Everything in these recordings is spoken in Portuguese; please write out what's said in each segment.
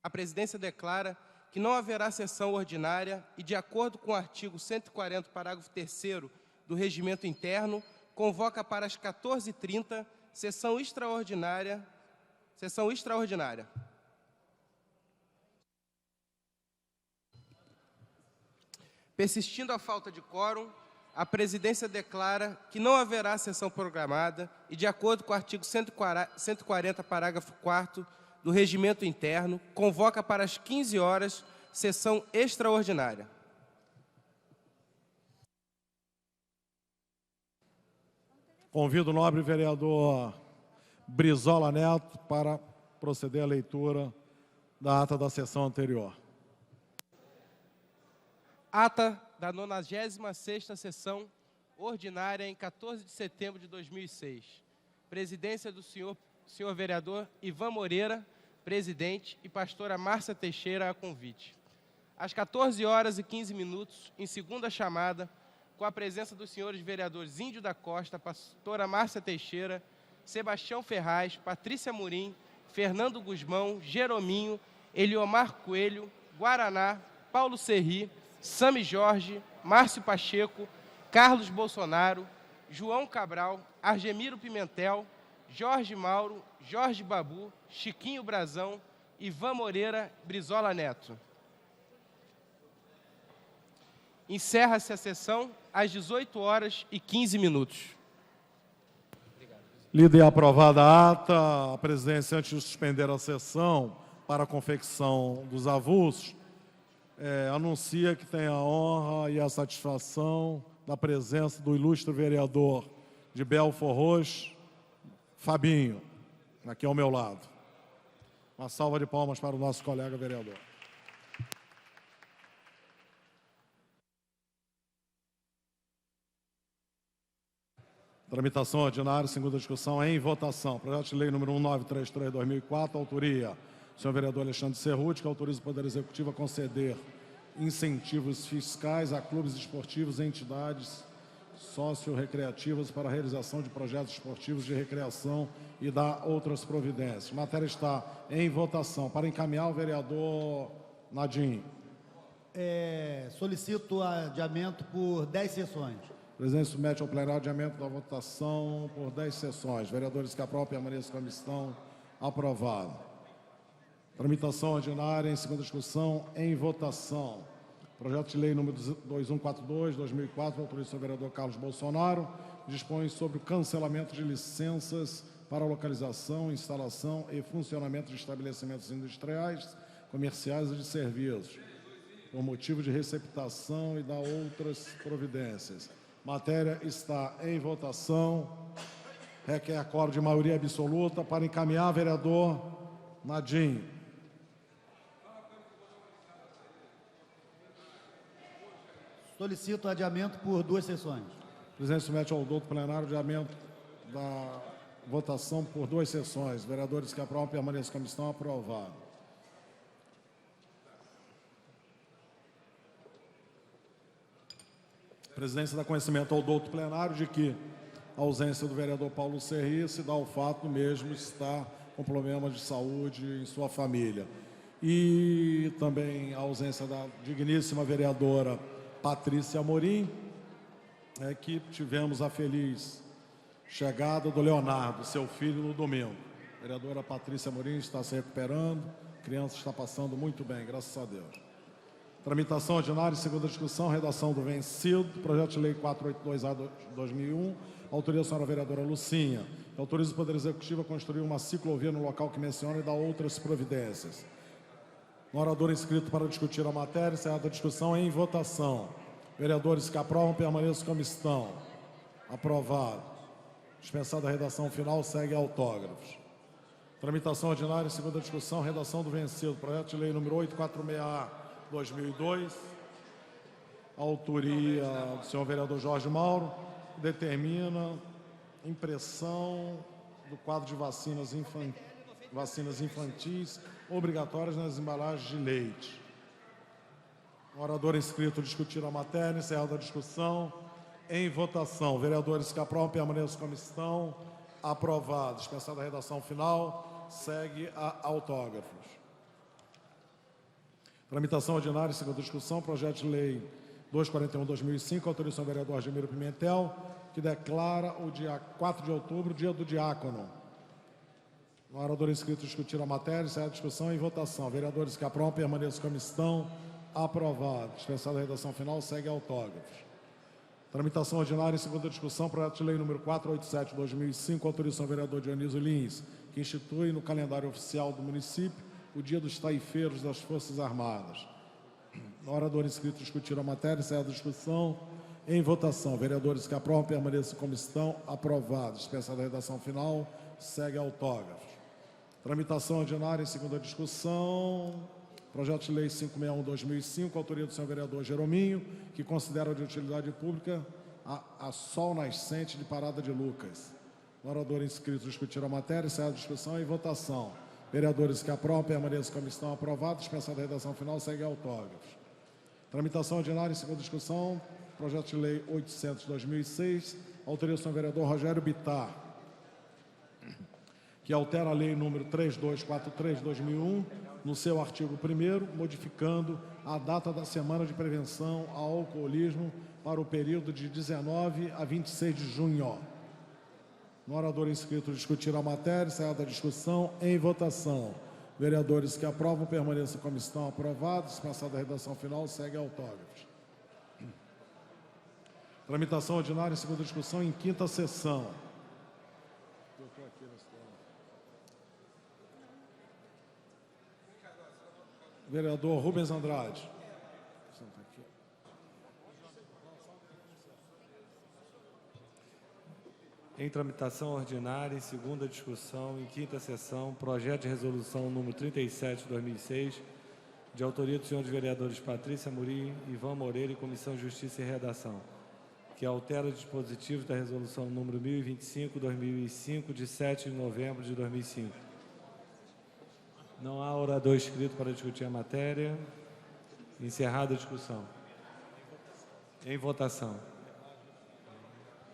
A presidência declara que não haverá sessão ordinária e, de acordo com o artigo 140, parágrafo 3º do Regimento Interno, convoca para as 14h30 sessão extraordinária. Persistindo a falta de quórum, a presidência declara que não haverá sessão programada e, de acordo com o artigo 140, parágrafo 4º do Regimento Interno, convoca para as 15 horas sessão extraordinária. Convido o nobre vereador Brizola Neto para proceder à leitura da ata da sessão anterior. Ata da 96ª sessão ordinária em 14 de setembro de 2006. Presidência do senhor vereador Ivan Moreira, presidente, e pastora Márcia Teixeira a convite. Às 14h15, em segunda chamada, com a presença dos senhores vereadores Índio da Costa, pastora Márcia Teixeira, Sebastião Ferraz, Patrícia Murim, Fernando Guzmão, Jerominho, Eliomar Coelho, Guaraná, Paulo Serri, Sami Jorge, Márcio Pacheco, Carlos Bolsonaro, João Cabral, Argemiro Pimentel, Jorge Mauro, Jorge Babu, Chiquinho Brazão, Ivan Moreira, Brizola Neto. Encerra-se a sessão às 18h15. Lida e aprovada a ata, a presidência, antes de suspender a sessão para a confecção dos avulsos, anuncia que tem a honra e a satisfação da presença do ilustre vereador de Belford Roxo, Fabinho, aqui ao meu lado. Uma salva de palmas para o nosso colega vereador. Tramitação ordinária, segunda discussão, em votação. Projeto de lei número 1933/2004, autoria do senhor vereador Alexandre Cerruti, que autoriza o Poder Executivo a conceder incentivos fiscais a clubes esportivos e entidades socio-recreativas para a realização de projetos esportivos de recreação e dá outras providências. A matéria está em votação. Para encaminhar, o vereador Nadim. Solicito adiamento por 10 sessões. O presidente submete ao plenário adiamento da votação por 10 sessões. Vereadores que aprovam, permaneçam como estão. Aprovado. Tramitação ordinária em segunda discussão, em votação. Projeto de lei número 2142/2004, autoriza o senhor vereador Carlos Bolsonaro, dispõe sobre o cancelamento de licenças para localização, instalação e funcionamento de estabelecimentos industriais, comerciais e de serviços, por motivo de receptação e dá outras providências. Matéria está em votação. Requer acordo de maioria absoluta. Para encaminhar, vereador Nadim. Solicito adiamento por 2 sessões. O presidente submete ao douto plenário adiamento da votação por 2 sessões. Vereadores que aprovam, permaneçam como estão. Aprovado. A presidência dá conhecimento ao douto plenário de que a ausência do vereador Paulo Serri se dá ao fato mesmo estar com problemas de saúde em sua família. E também a ausência da digníssima vereadora Patrícia Morim, que tivemos a feliz chegada do Leonardo, seu filho, no domingo. A vereadora Patrícia Morim está se recuperando, a criança está passando muito bem, graças a Deus. Tramitação ordinária, segunda discussão, redação do vencido, projeto de lei 482/2001, autoria da senhora vereadora Lucinha, que autoriza o Poder Executivo a construir uma ciclovia no local que menciona e dá outras providências. No orador inscrito para discutir a matéria, encerrada a discussão, em votação. Vereadores que aprovam, permaneçam como estão. Aprovado. Dispensada a redação final, segue autógrafos. Tramitação ordinária, segunda discussão, redação do vencido, projeto de lei número 846/2002, autoria do senhor vereador Jorge Mauro, determina impressão do quadro de vacinas infantis obrigatórias nas embalagens de leite. O orador inscrito discutir a matéria, encerrada a discussão, em votação. Vereadores que aprovam, permaneçam como estão. Aprovado. Dispensada a redação final, segue a autógrafos. Tramitação ordinária em segunda discussão, projeto de lei 241/2005, autorização do vereador Argemiro Pimentel, que declara o dia 4 de outubro, dia do diácono. O orador inscrito discutir a matéria, encerra a discussão e votação. Vereadores que aprovam, permaneçam como estão. Aprovado. Dispensada a redação final, segue autógrafos. Tramitação ordinária em segunda discussão, projeto de lei número 487/2005, autorização do vereador Dionísio Lins, que institui no calendário oficial do município o Dia dos Taifeiros das Forças Armadas. O orador inscrito discutir a matéria, encerra a discussão. Em votação, vereadores que aprovam, permaneçam como estão. Aprovados. Dispensada a redação final, segue autógrafos. Tramitação ordinária em segunda discussão, projeto de lei 561/2005, autoria do senhor vereador Jerominho, que considera de utilidade pública a Sol Nascente de Parada de Lucas. O orador inscrito discutir a matéria, encerra a discussão e votação. Vereadores que aprovam, permaneçam como estão. Aprovados. Dispensada a redação final, segue autógrafos. Tramitação ordinária em segunda discussão, projeto de lei 800/2006, autoria do senhor vereador Rogério Bittar, que altera a lei número 3243/2001, no seu artigo 1º, modificando a data da Semana de Prevenção ao Alcoolismo para o período de 19 a 26 de junho. No orador inscrito discutir a matéria, encerrada a discussão, em votação. Vereadores que aprovam, permaneçam como estão. Aprovados. Dispensada a redação final, segue autógrafos. Tramitação ordinária em segunda discussão, em quinta sessão. Vereador Rubens Andrade. Em tramitação ordinária, em segunda discussão, em quinta sessão, projeto de resolução número 37/2006, de autoria dos senhores vereadores Patrícia Amorim, Ivan Moreira e Comissão de Justiça e Redação, que altera os dispositivos da resolução número 1025/2005, de 7 de novembro de 2005. Não há orador inscrito para discutir a matéria. Encerrada a discussão. Em votação.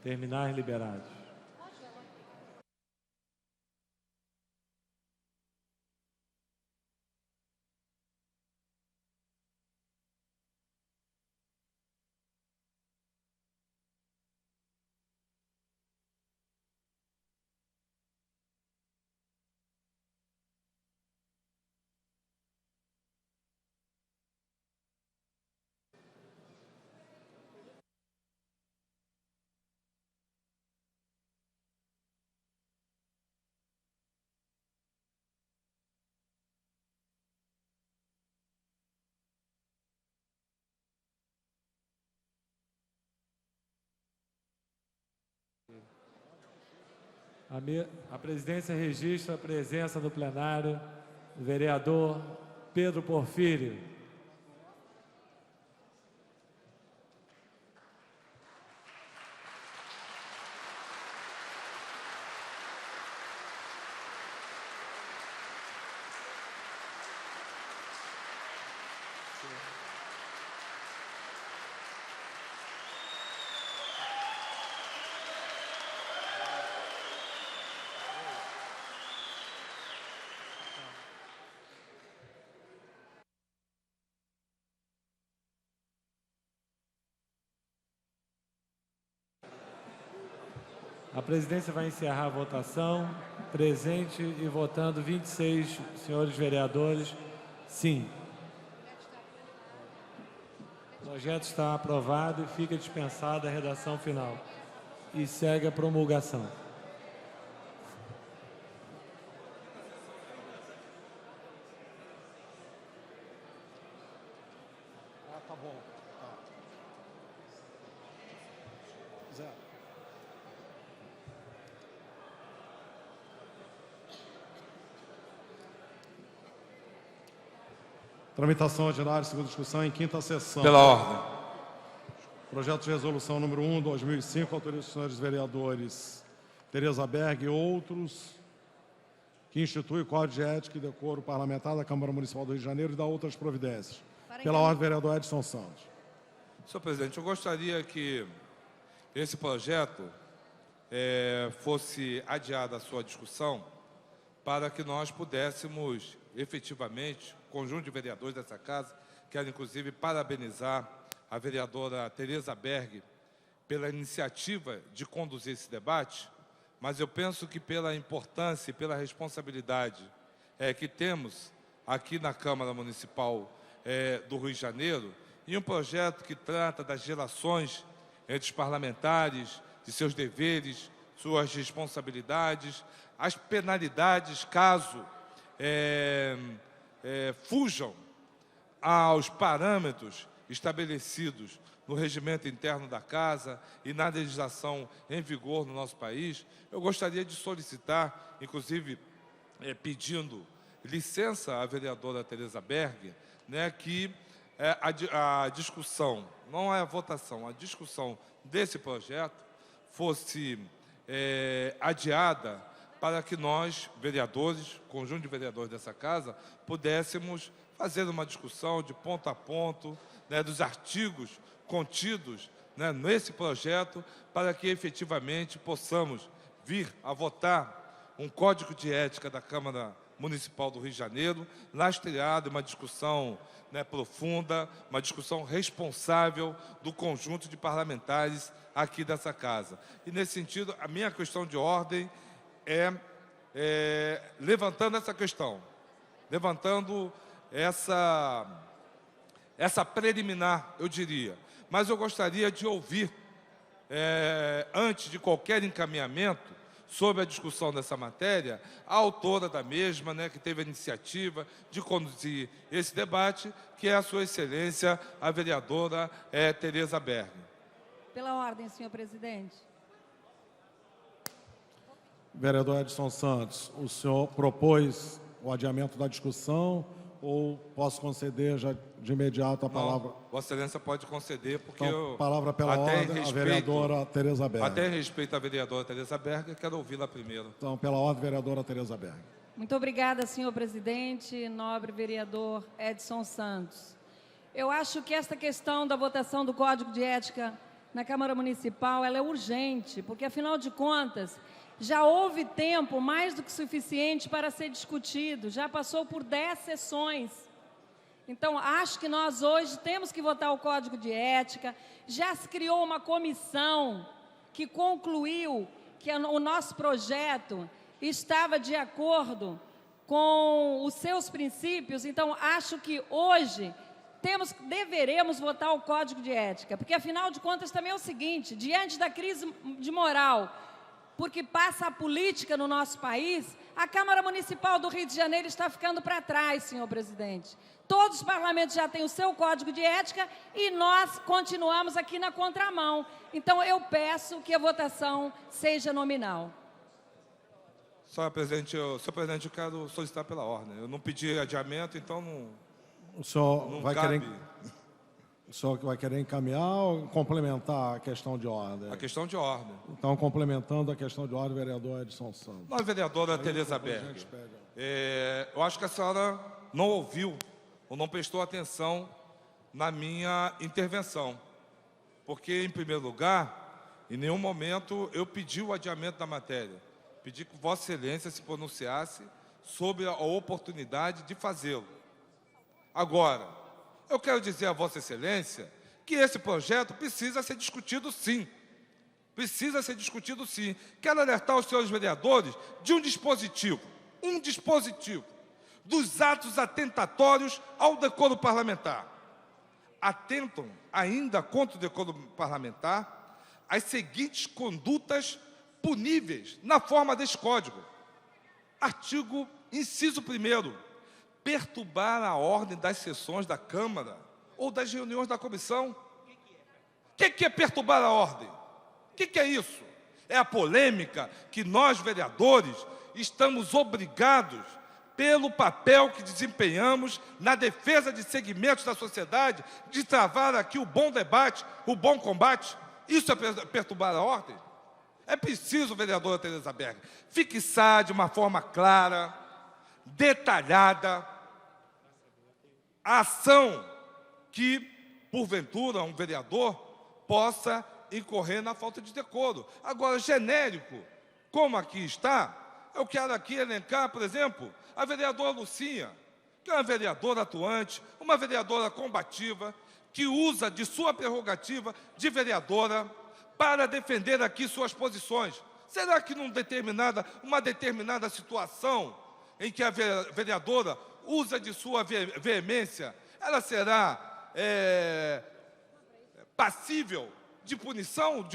Terminar liberados. A presidência registra a presença no plenário do vereador Pedro Porfírio. A presidência vai encerrar a votação. Presente e votando 26 senhores vereadores, sim. O projeto está aprovado e fica dispensada a redação final. E segue a promulgação. Tá bom. Tá. Zé. Tramitação ordinária, segunda discussão, em quinta sessão. Pela ordem. Projeto de resolução número 1/2005, autoria dos senhores vereadores Tereza Berg e outros, que institui o Código de Ética e Decoro Parlamentar da Câmara Municipal do Rio de Janeiro e dá outras providências. Pela ordem, vereador Edson Santos. Senhor presidente, eu gostaria que esse projeto fosse adiado a sua discussão para que nós pudéssemos efetivamente conjunto de vereadores dessa casa. Quero, inclusive, parabenizar a vereadora Tereza Berg pela iniciativa de conduzir esse debate, mas eu penso que pela importância e pela responsabilidade que temos aqui na Câmara Municipal do Rio de Janeiro, e um projeto que trata das relações entre os parlamentares, de seus deveres, suas responsabilidades, as penalidades caso fujam aos parâmetros estabelecidos no regimento interno da Casa e na legislação em vigor no nosso país. Eu gostaria de solicitar, inclusive pedindo licença à vereadora Tereza Berg, que a discussão, não é a votação, a discussão desse projeto fosse adiada para que nós, vereadores, conjunto de vereadores dessa casa, pudéssemos fazer uma discussão de ponto a ponto, dos artigos contidos nesse projeto, para que efetivamente possamos vir a votar um Código de Ética da Câmara Municipal do Rio de Janeiro, lastreado em uma discussão profunda, uma discussão responsável do conjunto de parlamentares aqui dessa casa. E, nesse sentido, a minha questão de ordem levantando essa questão, levantando essa preliminar, eu diria. Mas eu gostaria de ouvir, antes de qualquer encaminhamento sobre a discussão dessa matéria, a autora da mesma, que teve a iniciativa de conduzir esse debate, que é a Sua Excelência, a vereadora Tereza Berg. Pela ordem, senhor presidente. Vereador Edson Santos, o senhor propôs o adiamento da discussão ou posso conceder já de imediato a palavra? Não, Vossa Excelência pode conceder, porque então, palavra pela ordem, a vereadora Tereza Berg. Até em respeito à vereadora Tereza Berg, quero ouvi-la primeiro. Então, pela ordem, vereadora Tereza Berg. Muito obrigada, senhor presidente, nobre vereador Edson Santos. Eu acho que esta questão da votação do Código de Ética na Câmara Municipal, ela é urgente, porque, afinal de contas, já houve tempo mais do que suficiente para ser discutido, já passou por 10 sessões. Então, acho que nós hoje temos que votar o Código de Ética. Já se criou uma comissão que concluiu que o nosso projeto estava de acordo com os seus princípios. Então, acho que hoje deveremos votar o Código de Ética, porque, afinal de contas, também é o seguinte, diante da crise de moral, porque passa a política no nosso país, a Câmara Municipal do Rio de Janeiro está ficando para trás, senhor presidente. Todos os parlamentos já têm o seu Código de Ética e nós continuamos aqui na contramão. Então, eu peço que a votação seja nominal. Senhor presidente, eu quero solicitar pela ordem. Eu não pedi adiamento, então não... O senhor não vai cabe. O senhor vai querer encaminhar ou complementar a questão de ordem? A questão de ordem. Então, complementando a questão de ordem, vereador Edson Santos. Nós, vereadora Tereza Berg, eu acho que a senhora não ouviu ou não prestou atenção na minha intervenção. Porque, em primeiro lugar, em nenhum momento eu pedi o adiamento da matéria. Pedi que Vossa Excelência se pronunciasse sobre a oportunidade de fazê-lo. Agora, eu quero dizer a Vossa Excelência que esse projeto precisa ser discutido sim. Precisa ser discutido sim. Quero alertar os senhores vereadores de um dispositivo dos atos atentatórios ao decoro parlamentar. Atentam ainda contra o decoro parlamentar as seguintes condutas puníveis na forma deste Código. Artigo, inciso 1º, perturbar a ordem das sessões da Câmara ou das reuniões da comissão. O que é perturbar a ordem? O que é isso? É a polêmica que nós, vereadores, estamos obrigados, pelo papel que desempenhamos na defesa de segmentos da sociedade, de travar aqui o bom debate, o bom combate. Isso é perturbar a ordem? É preciso, vereadora Tereza Berg, fixar de uma forma clara, detalhada, a ação que, porventura, um vereador possa incorrer na falta de decoro. Agora, genérico, como aqui está, eu quero aqui elencar, por exemplo, a vereadora Lucinha, que é uma vereadora atuante, uma vereadora combativa, que usa de sua prerrogativa de vereadora para defender aqui suas posições. Será que uma determinada situação em que a vereadora usa de sua veemência, ela será passível de punição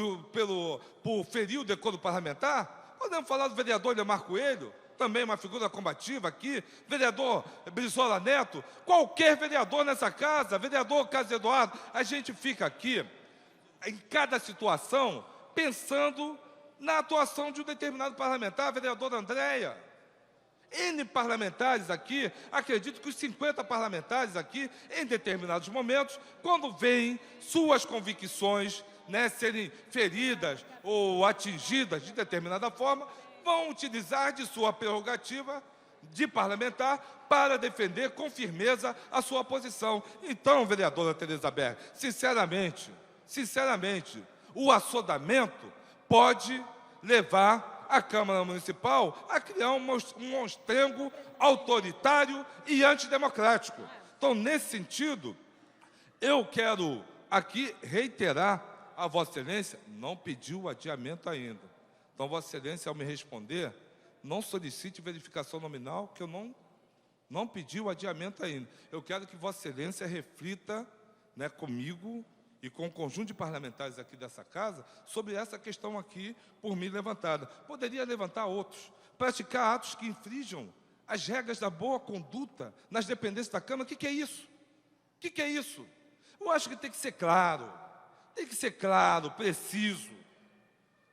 por ferir o decoro parlamentar? Podemos falar do vereador Leomar Coelho, também uma figura combativa aqui, vereador Brizola Neto, qualquer vereador nessa casa, vereador Carlos Eduardo, a gente fica aqui, em cada situação, pensando na atuação de um determinado parlamentar, a vereadora Andréia. N parlamentares aqui, acredito que os 50 parlamentares aqui, em determinados momentos, quando veem suas convicções, né, serem feridas ou atingidas de determinada forma, vão utilizar de sua prerrogativa de parlamentar para defender com firmeza a sua posição. Então, vereadora Tereza Berg, sinceramente, o assodamento pode levar a Câmara Municipal a criar um monstrengo autoritário e antidemocrático. Então, nesse sentido, eu quero aqui reiterar a Vossa Excelência, não pediu o adiamento ainda. Então, Vossa Excelência, ao me responder, não solicite verificação nominal, que eu não pedi o adiamento ainda. Eu quero que Vossa Excelência reflita, né, comigo e com o conjunto de parlamentares aqui dessa casa sobre essa questão aqui por mim levantada. Poderia levantar outros, praticar atos que infringam as regras da boa conduta nas dependências da Câmara. O que é isso? O que é isso? Eu acho que tem que ser claro, preciso,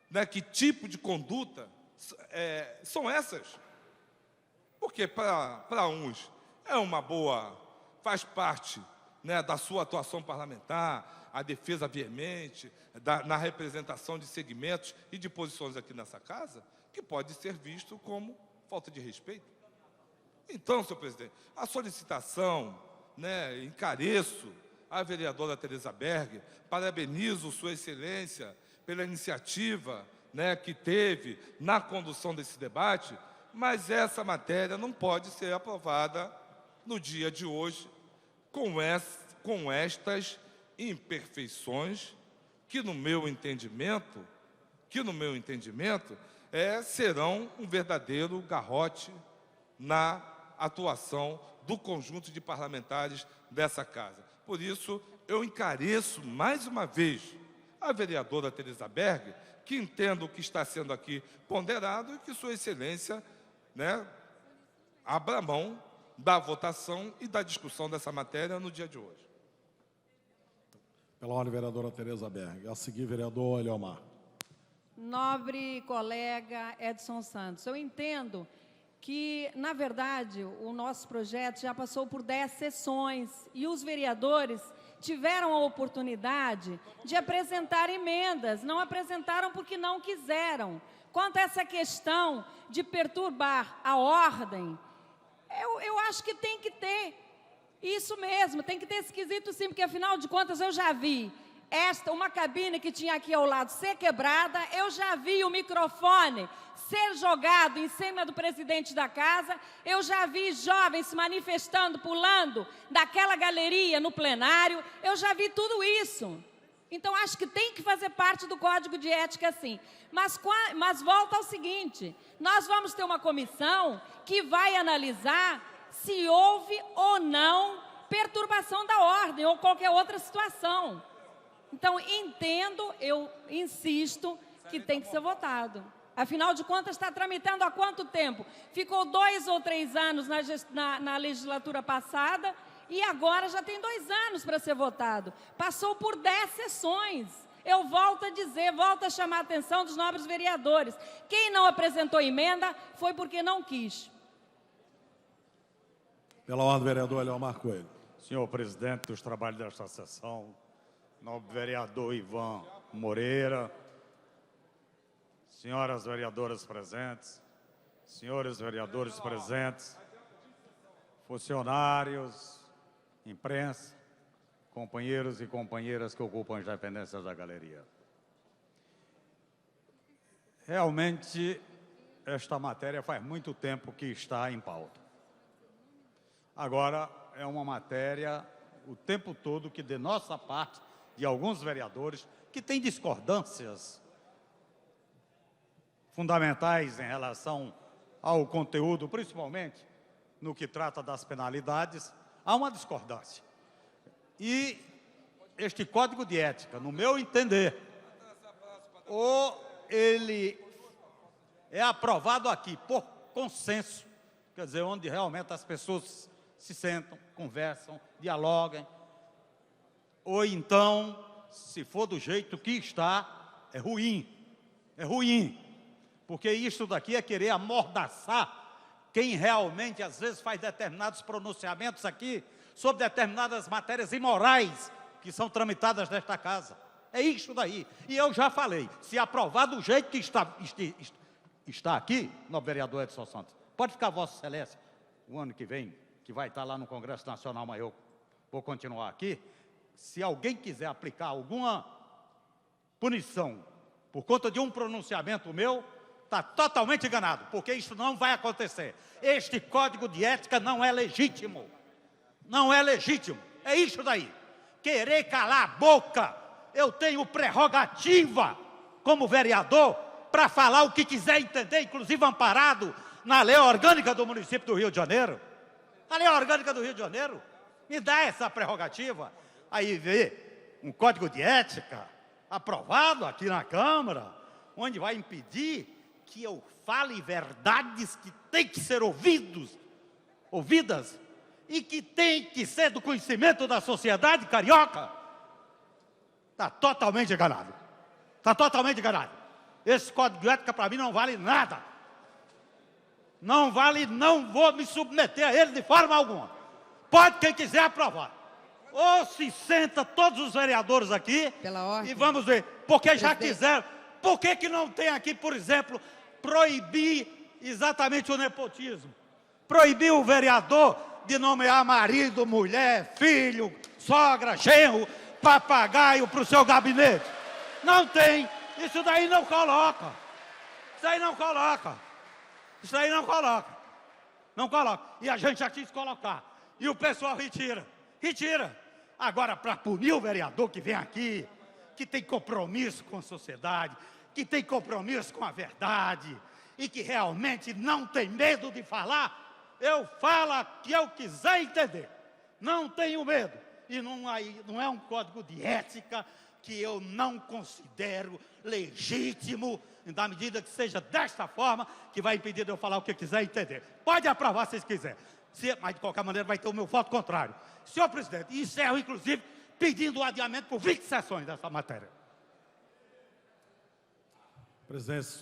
né, que tipo de conduta são essas. Porque para uns é uma boa, faz parte, né, da sua atuação parlamentar, a defesa veemente, na representação de segmentos e de posições aqui nessa casa, que pode ser visto como falta de respeito. Então, senhor presidente, a solicitação, né, encareço a vereadora Tereza Berg, parabenizo Sua Excelência pela iniciativa, né, que teve na condução desse debate, mas essa matéria não pode ser aprovada no dia de hoje com estas imperfeições que, no meu entendimento, serão um verdadeiro garrote na atuação do conjunto de parlamentares dessa casa. Por isso, eu encareço mais uma vez a vereadora Tereza Berg, que entendo o que está sendo aqui ponderado e que Sua Excelência, né, abra mão da votação e da discussão dessa matéria no dia de hoje. Pela ordem, vereadora Tereza Berg. A seguir, vereador Leomar. Nobre colega Edson Santos, eu entendo que, na verdade, o nosso projeto já passou por 10 sessões e os vereadores tiveram a oportunidade de apresentar emendas, não apresentaram porque não quiseram. Quanto a essa questão de perturbar a ordem, eu acho que tem que ter isso mesmo, tem que ter esse quesito sim, porque afinal de contas eu já vi uma cabine que tinha aqui ao lado ser quebrada, eu já vi o microfone ser jogado em cima do presidente da casa, eu já vi jovens se manifestando, pulando daquela galeria no plenário, eu já vi tudo isso. Então, acho que tem que fazer parte do Código de Ética, sim. Mas volta ao seguinte, nós vamos ter uma comissão que vai analisar se houve ou não perturbação da ordem ou qualquer outra situação. Então, entendo, eu insisto que tem que ser votado. Afinal de contas, está tramitando há quanto tempo? Ficou 2 ou 3 anos na legislatura passada e agora já tem 2 anos para ser votado. Passou por 10 sessões. Eu volto a dizer, volto a chamar a atenção dos nobres vereadores. Quem não apresentou emenda foi porque não quis. Pela ordem, vereador Leomar Coelho. Senhor presidente dos trabalhos desta sessão, nobre vereador Ivan Moreira, senhoras vereadoras presentes, senhores vereadores presentes, funcionários, imprensa, companheiros e companheiras que ocupam as dependências da galeria. Realmente, esta matéria faz muito tempo que está em pauta. Agora, é uma matéria, o tempo todo, que de nossa parte, de alguns vereadores, que têm discordâncias fundamentais em relação ao conteúdo, principalmente no que trata das penalidades, há uma discordância. E este Código de Ética, no meu entender, ou ele é aprovado aqui por consenso, quer dizer, onde realmente as pessoas se sentam, conversam, dialogam, ou então, se for do jeito que está, é ruim, porque isso daqui é querer amordaçar quem realmente, às vezes, faz determinados pronunciamentos aqui sobre determinadas matérias imorais que são tramitadas nesta casa. É isso daí. E eu já falei, se aprovar do jeito que está aqui, no vereador Edson Santos, pode ficar Vossa Excelência, o ano que vem, que vai estar lá no Congresso Nacional, mas eu vou continuar aqui, se alguém quiser aplicar alguma punição por conta de um pronunciamento meu, está totalmente enganado, porque isso não vai acontecer. Este Código de Ética não é legítimo. Não é legítimo. É isso daí. Querer calar a boca. Eu tenho prerrogativa, como vereador, para falar o que quiser entender, inclusive amparado na lei orgânica do município do Rio de Janeiro. A lei orgânica do Rio de Janeiro me dá essa prerrogativa. Aí vê um Código de Ética aprovado aqui na Câmara, onde vai impedir que eu fale verdades que têm que ser ouvidas, e que têm que ser do conhecimento da sociedade carioca. Está totalmente enganado. Está totalmente enganado. Esse Código de Ética, para mim, não vale nada. Não vale, não vou me submeter a ele de forma alguma. Pode quem quiser aprovar. Ou se senta todos os vereadores aqui e vamos ver. Porque já quiseram. Por que não tem aqui, por exemplo, proibir exatamente o nepotismo? Proibir o vereador de nomear marido, mulher, filho, sogra, genro, papagaio para o seu gabinete. Não tem. Isso daí não coloca. Isso aí não coloca. Isso aí não coloca. Não coloca. E a gente já quis colocar. E o pessoal retira. Retira. Agora, para punir o vereador que vem aqui, que tem compromisso com a sociedade, que tem compromisso com a verdade, e que realmente não tem medo de falar, eu falo o que eu quiser entender. Não tenho medo. E não é um código de ética que eu não considero legítimo, na medida que seja desta forma, que vai impedir de eu falar o que eu quiser entender. Pode aprovar se vocês quiserem. Mas, de qualquer maneira, vai ter o meu voto contrário. Senhor presidente, encerro, inclusive, pedindo o adiamento por 20 sessões dessa matéria. A presidência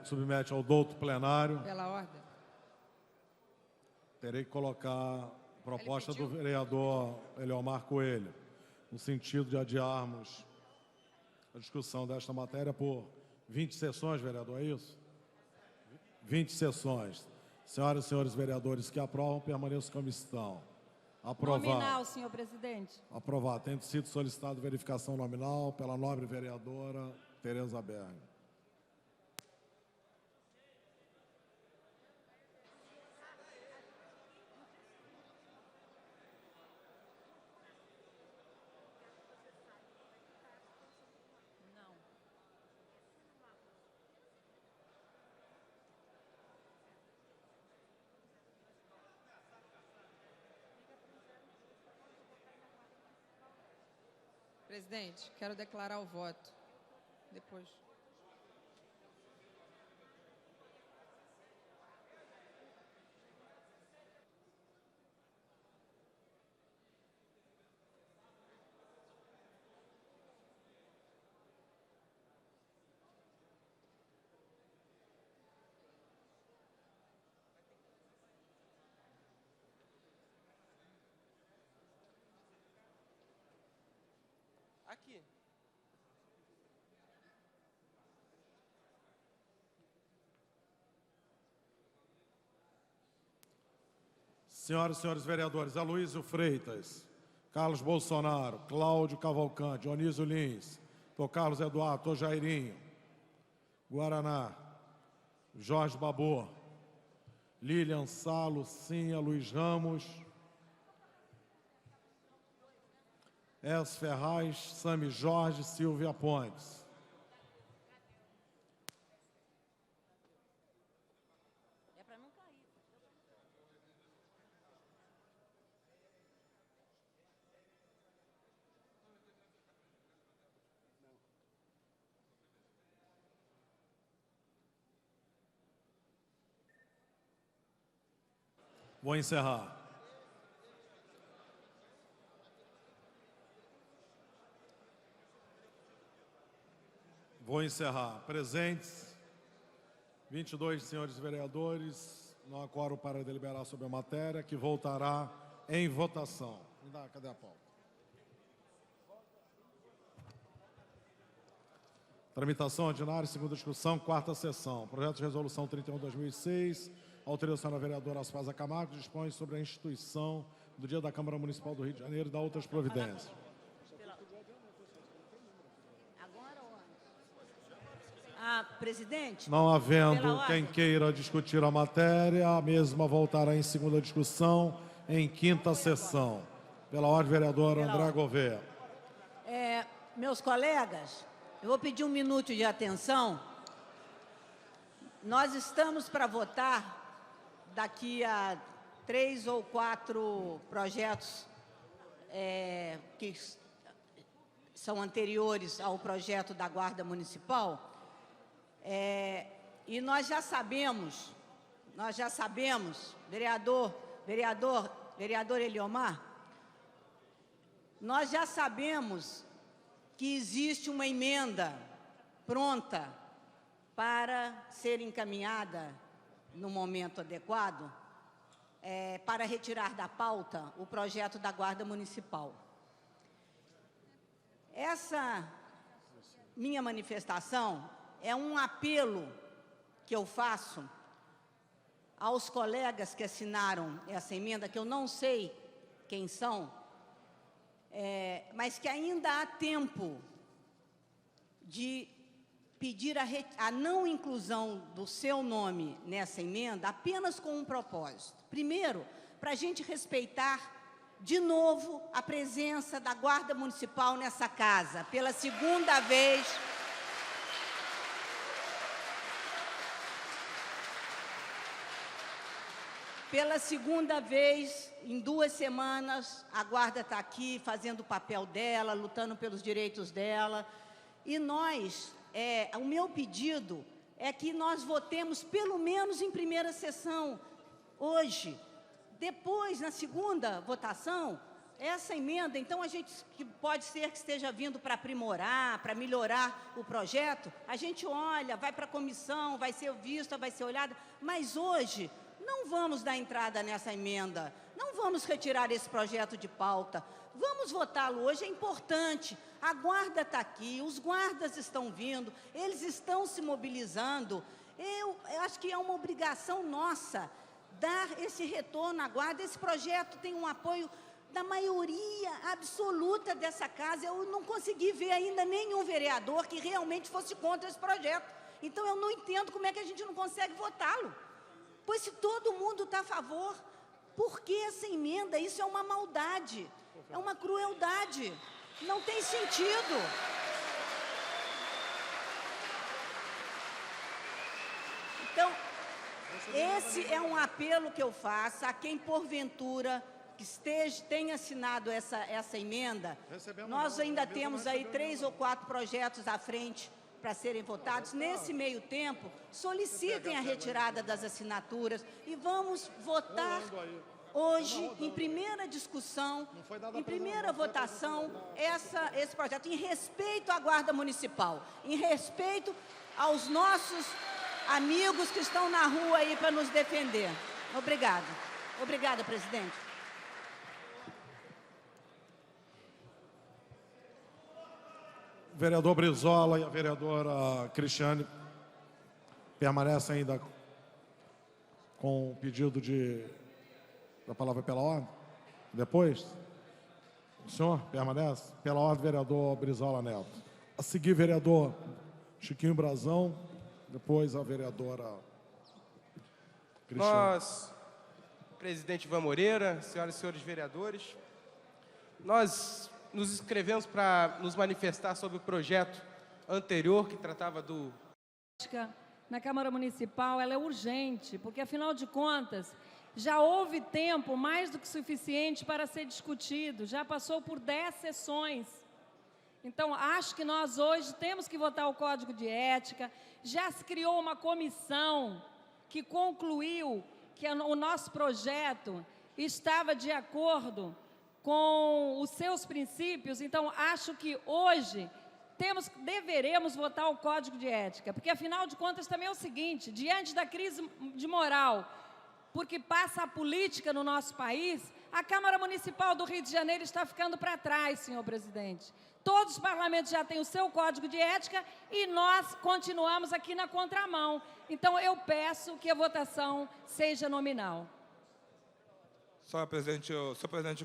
submete ao douto plenário. Pela ordem. Terei que colocar a proposta do vereador Eliomar Coelho, no sentido de adiarmos a discussão desta matéria por 20 sessões, vereador, é isso? 20 sessões. Senhoras e senhores vereadores que aprovam, permaneçam como estão. Aprovado. Nominal, senhor presidente. Aprovado. Tendo sido solicitado verificação nominal pela nobre vereadora Tereza Berg. Presidente, quero declarar o voto. Depois. Aqui. Senhoras e senhores vereadores, Aloysio Freitas, Carlos Bolsonaro, Cláudio Cavalcante, Dionísio Lins, Dr. Carlos Eduardo, Dr. Jairinho, Guaraná, Jorge Babô, Lilian Sá, Lucinha, Luiz Ramos, Es Ferraz, Sami Jorge, Silvia Pontes. Vou encerrar. Vou encerrar. Presentes, 22 senhores vereadores. Não há quórum para deliberar sobre a matéria, que voltará em votação. Cadê a pauta? Tramitação ordinária, segunda discussão, quarta sessão. Projeto de resolução 31/2006. Autorização da vereadora Aspasa Camargo dispõe sobre a instituição do Dia da Câmara Municipal do Rio de Janeiro e da outras providências. Presidente. Não havendo quem queira discutir a matéria, a mesma voltará em segunda discussão em quinta sessão. Pela ordem, vereador André Gouveia. Meus colegas, eu vou pedir um minuto de atenção. Nós estamos para votar daqui a 3 ou 4 projetos que são anteriores ao projeto da Guarda Municipal. E nós já sabemos, vereador Eliomar, nós já sabemos que existe uma emenda pronta para ser encaminhada no momento adequado, para retirar da pauta o projeto da Guarda Municipal. Essa minha manifestação é um apelo que eu faço aos colegas que assinaram essa emenda, que eu não sei quem são, mas que ainda há tempo de pedir a não inclusão do seu nome nessa emenda apenas com um propósito. Primeiro, para a gente respeitar de novo a presença da Guarda Municipal nessa casa, pela segunda vez. Pela segunda vez, em 2 semanas, a Guarda está aqui fazendo o papel dela, lutando pelos direitos dela. E nós, o meu pedido é que nós votemos pelo menos em primeira sessão, hoje. Depois, na segunda votação, essa emenda, então a gente, que pode ser que esteja vindo para aprimorar, para melhorar o projeto, a gente olha, vai para a comissão, vai ser vista, vai ser olhada, mas hoje não vamos dar entrada nessa emenda, não vamos retirar esse projeto de pauta, vamos votá-lo hoje, é importante. A Guarda está aqui, os guardas estão vindo, eles estão se mobilizando. Eu acho que é uma obrigação nossa dar esse retorno à Guarda. Esse projeto tem um apoio da maioria absoluta dessa casa. Eu não consegui ver ainda nenhum vereador que realmente fosse contra esse projeto. Então, eu não entendo como é que a gente não consegue votá-lo. Pois se todo mundo está a favor, por que essa emenda? Isso é uma maldade, é uma crueldade, não tem sentido. Então, esse é um apelo que eu faço a quem, porventura, que tenha assinado essa emenda. Nós ainda temos aí 3 ou 4 projetos à frente para serem votados. Nesse meio tempo, solicitem a retirada das assinaturas e vamos votar hoje, em primeira discussão, em primeira votação, esse projeto, em respeito à Guarda Municipal, em respeito aos nossos amigos que estão na rua aí para nos defender. Obrigada. Obrigada, presidente. O vereador Brizola e a vereadora Cristiane permanecem ainda com o pedido da palavra pela ordem? Depois? O senhor permanece? Pela ordem, vereador Brizola Neto. A seguir, vereador Chiquinho Brazão, depois a vereadora Cristiane. Nós, presidente Ivan Moreira, senhoras e senhores vereadores, nós nos inscrevemos para nos manifestar sobre o projeto anterior que tratava do... Na Câmara Municipal, ela é urgente, porque, afinal de contas, já houve tempo mais do que suficiente para ser discutido, já passou por 10 sessões. Então, acho que nós hoje temos que votar o Código de Ética. Já se criou uma comissão que concluiu que o nosso projeto estava de acordo com os seus princípios. Então, acho que hoje deveremos votar o Código de Ética, porque, afinal de contas, também é o seguinte, diante da crise de moral, porque passa a política no nosso país, a Câmara Municipal do Rio de Janeiro está ficando para trás, senhor presidente. Todos os parlamentos já têm o seu Código de Ética e nós continuamos aqui na contramão. Então, eu peço que a votação seja nominal. Senhor presidente, eu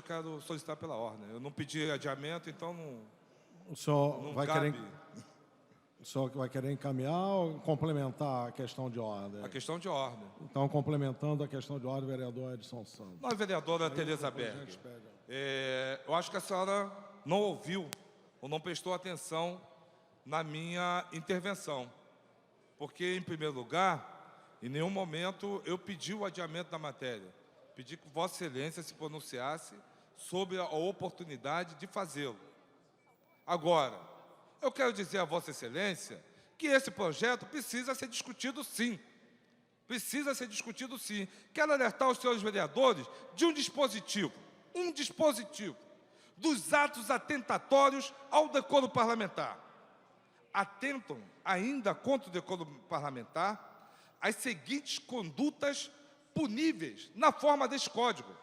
quero solicitar pela ordem. Eu não pedi adiamento, então não... O senhor Não vai cabe. o senhor vai querer encaminhar ou complementar a questão de ordem? A questão de ordem. Então, complementando a questão de ordem, vereador Edson Santos. Nós, vereadora Tereza depois a Berg, gente pede. eu acho que a senhora não ouviu ou não prestou atenção na minha intervenção. Porque, em primeiro lugar, em nenhum momento eu pedi o adiamento da matéria. Pedi que Vossa Excelência se pronunciasse sobre a oportunidade de fazê-lo. Agora, eu quero dizer a Vossa Excelência que esse projeto precisa ser discutido sim. Precisa ser discutido sim. Quero alertar os senhores vereadores de um dispositivo dos atos atentatórios ao decoro parlamentar. Atentam ainda contra o decoro parlamentar as seguintes condutas puníveis na forma deste Código.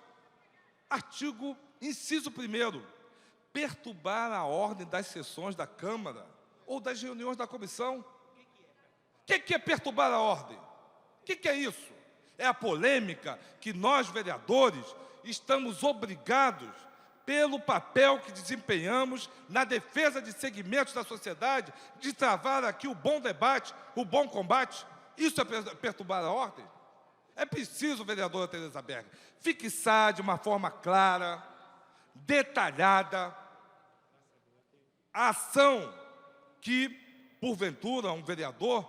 Artigo, inciso 1º, perturbar a ordem das sessões da Câmara ou das reuniões da comissão. O que é perturbar a ordem? O que é isso? É a polêmica que nós, vereadores, estamos obrigados, pelo papel que desempenhamos na defesa de segmentos da sociedade, de travar aqui o bom debate, o bom combate. Isso é perturbar a ordem? É preciso, vereadora Tereza Berg, fixar de uma forma clara, detalhada, a ação que, porventura, um vereador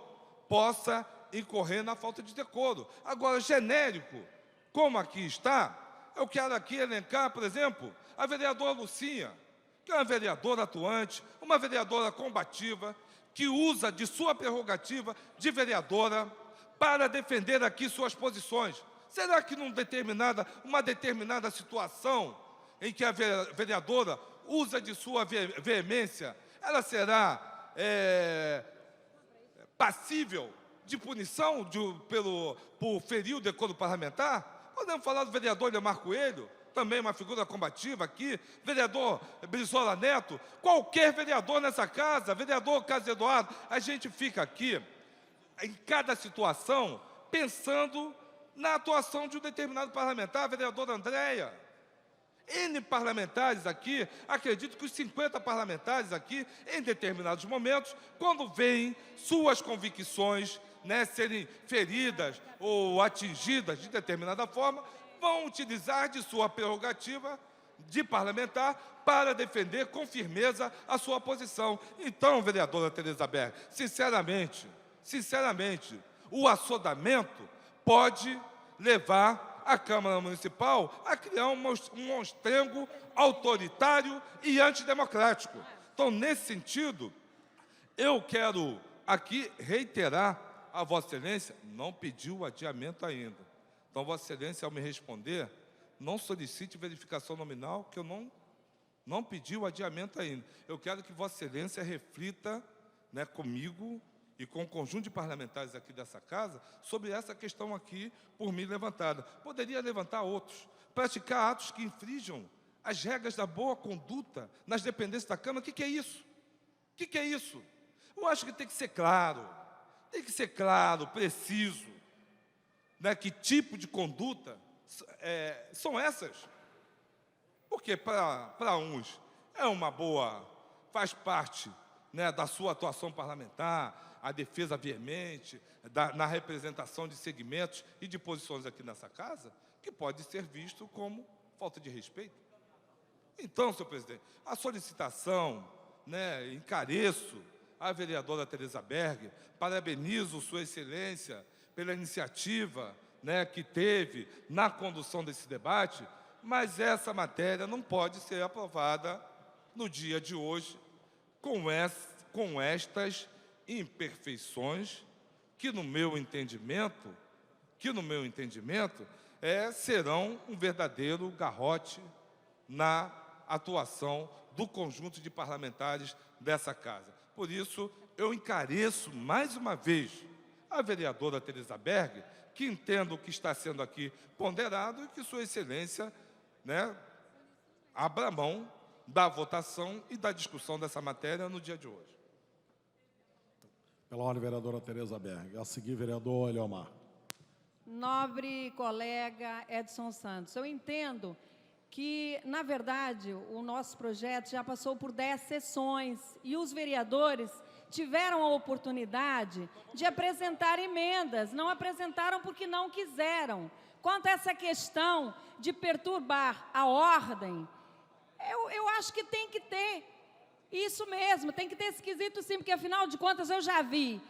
possa incorrer na falta de decoro. Agora, genérico, como aqui está, eu quero aqui elencar, por exemplo, a vereadora Lucinha, que é uma vereadora atuante, uma vereadora combativa, que usa de sua prerrogativa de vereadora para defender aqui suas posições. Será que uma determinada situação em que a vereadora usa de sua veemência, ela será passível de punição por ferir o decoro parlamentar? Podemos falar do vereador Leomar Coelho, também uma figura combativa aqui, vereador Brizola Neto, qualquer vereador nessa casa, vereador Carlos Eduardo, a gente fica aqui, em cada situação, pensando na atuação de um determinado parlamentar, a vereadora Andréia. N parlamentares aqui, acredito que os 50 parlamentares aqui, em determinados momentos, quando veem suas convicções serem feridas ou atingidas de determinada forma, vão utilizar de sua prerrogativa de parlamentar para defender com firmeza a sua posição. Então, vereadora Tereza Berg, sinceramente, o assodamento pode levar a Câmara Municipal a criar um monstrengo autoritário e antidemocrático. Então, nesse sentido, eu quero aqui reiterar a Vossa Excelência, não pediu o adiamento ainda. Então, Vossa Excelência, ao me responder, não solicite verificação nominal, que eu não pedi o adiamento ainda. Eu quero que Vossa Excelência reflita comigo e com o conjunto de parlamentares aqui dessa casa, sobre essa questão aqui, por mim levantada. Poderia levantar outros, praticar atos que infringam as regras da boa conduta nas dependências da Câmara. O que é isso? O que é isso? Eu acho que tem que ser claro, preciso, que tipo de conduta são essas. Porque para uns é uma boa, faz parte da sua atuação parlamentar, a defesa veemente, na representação de segmentos e de posições aqui nessa casa, que pode ser visto como falta de respeito. Então, senhor presidente, a solicitação, né, encareço a vereadora Tereza Berg, parabenizo Sua Excelência pela iniciativa, né, que teve na condução desse debate, mas essa matéria não pode ser aprovada no dia de hoje com estas imperfeições que, no meu entendimento, serão um verdadeiro garrote na atuação do conjunto de parlamentares dessa casa. Por isso, eu encareço mais uma vez a vereadora Tereza Berg, que entendo o que está sendo aqui ponderado e que Sua Excelência, né, abra mão da votação e da discussão dessa matéria no dia de hoje. Pela ordem, vereadora Tereza Berg. A seguir, vereador Eliomar. Nobre colega Edson Santos, eu entendo que, na verdade, o nosso projeto já passou por 10 sessões e os vereadores tiveram a oportunidade de apresentar emendas, não apresentaram porque não quiseram. Quanto a essa questão de perturbar a ordem, eu acho que tem que ter isso mesmo, tem que ter esse quesito sim, porque afinal de contas eu já vi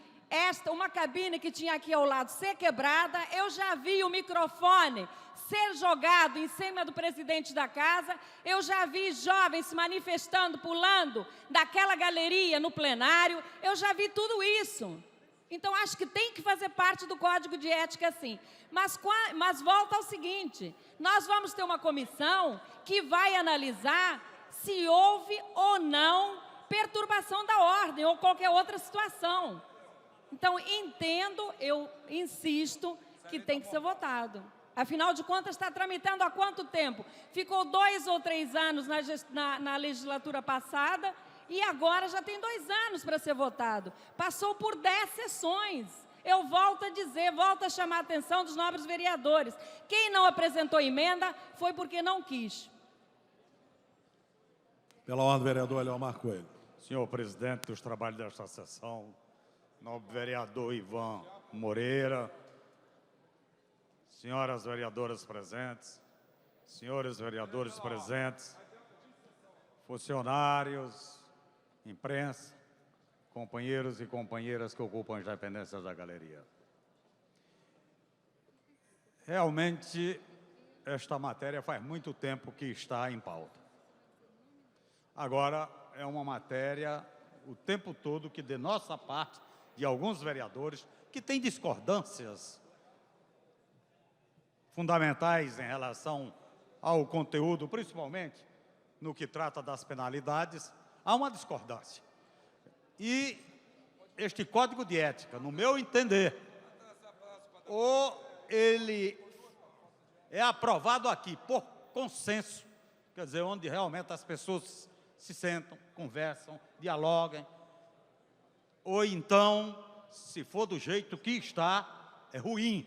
uma cabine que tinha aqui ao lado ser quebrada, eu já vi o microfone ser jogado em cima do presidente da casa, eu já vi jovens se manifestando, pulando daquela galeria no plenário, eu já vi tudo isso. Então, acho que tem que fazer parte do Código de Ética, sim. Mas volta ao seguinte, nós vamos ter uma comissão que vai analisar se houve ou não perturbação da ordem ou qualquer outra situação. Então, entendo, eu insisto que tem que ser votado. Afinal de contas, está tramitando há quanto tempo? Ficou 2 ou 3 anos na legislatura passada e agora já tem 2 anos para ser votado. Passou por 10 sessões. Eu volto a dizer, volto a chamar a atenção dos nobres vereadores. Quem não apresentou emenda foi porque não quis. Pela ordem, vereador Eliomar Coelho. Senhor presidente dos trabalhos desta sessão, nobre vereador Ivan Moreira, senhoras vereadoras presentes, senhores vereadores presentes, funcionários, imprensa, companheiros e companheiras que ocupam as dependências da galeria. Realmente, esta matéria faz muito tempo que está em pauta. Agora, é uma matéria, o tempo todo, que de nossa parte, de alguns vereadores, que têm discordâncias fundamentais em relação ao conteúdo, principalmente no que trata das penalidades, há uma discordância. E este Código de Ética, no meu entender, ou ele é aprovado aqui por consenso, quer dizer, onde realmente as pessoas se sentam, conversam, dialogam, ou então, se for do jeito que está, é ruim,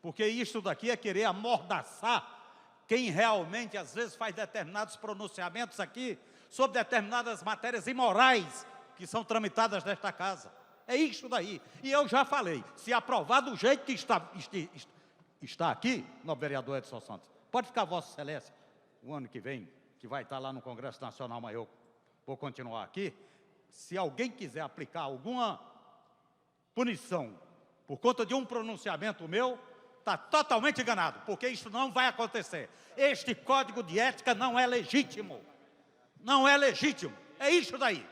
porque isso daqui é querer amordaçar quem realmente, às vezes, faz determinados pronunciamentos aqui sobre determinadas matérias imorais que são tramitadas nesta casa. É isso daí. E eu já falei, se aprovar do jeito que está aqui, nobre vereador Edson Santos, pode ficar Vossa Excelência, o ano que vem, que vai estar lá no Congresso Nacional, mas eu vou continuar aqui, se alguém quiser aplicar alguma punição por conta de um pronunciamento meu, está totalmente enganado, porque isso não vai acontecer. Este Código de Ética não é legítimo. Não é legítimo. É isso daí.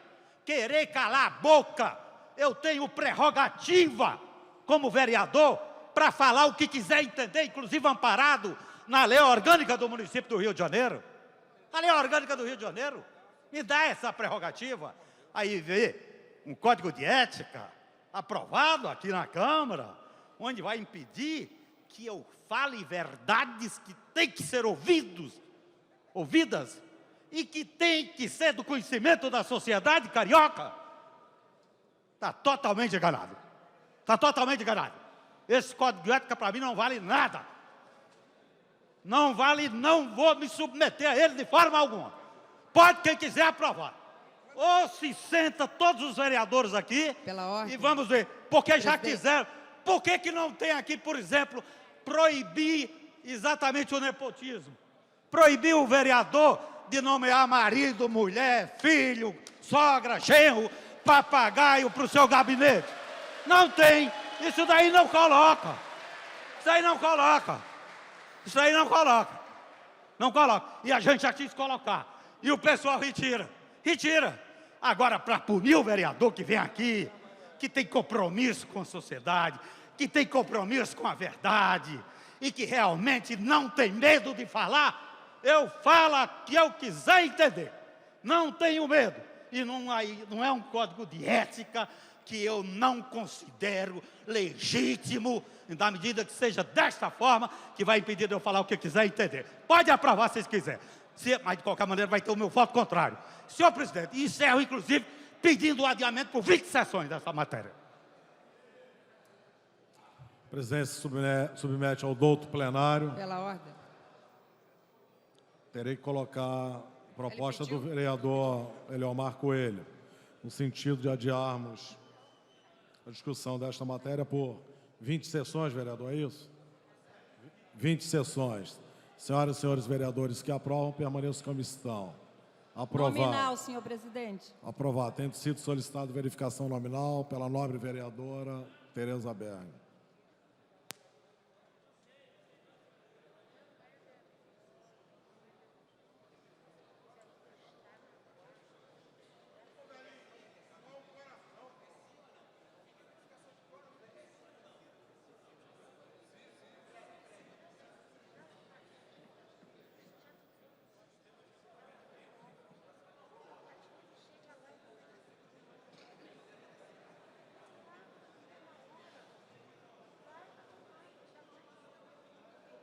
Querer calar a boca. Eu tenho prerrogativa, como vereador, para falar o que quiser entender, inclusive amparado na Lei Orgânica do município do Rio de Janeiro. A Lei Orgânica do Rio de Janeiro me dá essa prerrogativa. Aí vê um Código de Ética aprovado aqui na Câmara, onde vai impedir que eu fale verdades que têm que ser ouvidas, e que têm que ser do conhecimento da sociedade carioca, está totalmente enganado. Está totalmente enganado. Esse Código de Ética, para mim, não vale nada. Não vale, não vou me submeter a ele de forma alguma. Pode quem quiser aprovar. Ou se senta todos os vereadores aqui e vamos ver, porque já quiseram. Por que não tem aqui, por exemplo, proibir exatamente o nepotismo? Proibiu o vereador de nomear marido, mulher, filho, sogra, genro, papagaio para o seu gabinete. Não tem. Isso daí não coloca. Isso aí não coloca. Isso aí não coloca. Não coloca. E a gente já quis colocar. E o pessoal retira. Retira. Agora, para punir o vereador que vem aqui, que tem compromisso com a sociedade, que tem compromisso com a verdade, e que realmente não tem medo de falar, eu falo o que eu quiser entender. Não tenho medo. E não é um código de ética que eu não considero legítimo, na medida que seja desta forma, que vai impedir de eu falar o que eu quiser entender. Pode aprovar se vocês quiserem. Mas, de qualquer maneira, vai ter o meu voto contrário. Senhor presidente, encerro, inclusive, pedindo o adiamento por 20 sessões dessa matéria. A presidência submete ao douto plenário. Pela ordem. Terei que colocar a proposta do vereador Eliomar Coelho, no sentido de adiarmos a discussão desta matéria por 20 sessões, vereador, é isso? 20 sessões. Senhoras e senhores vereadores que aprovam, permaneçam como estão. Aprovado. Nominal, senhor presidente. Aprovado. Tendo sido solicitado verificação nominal pela nobre vereadora Tereza Berg.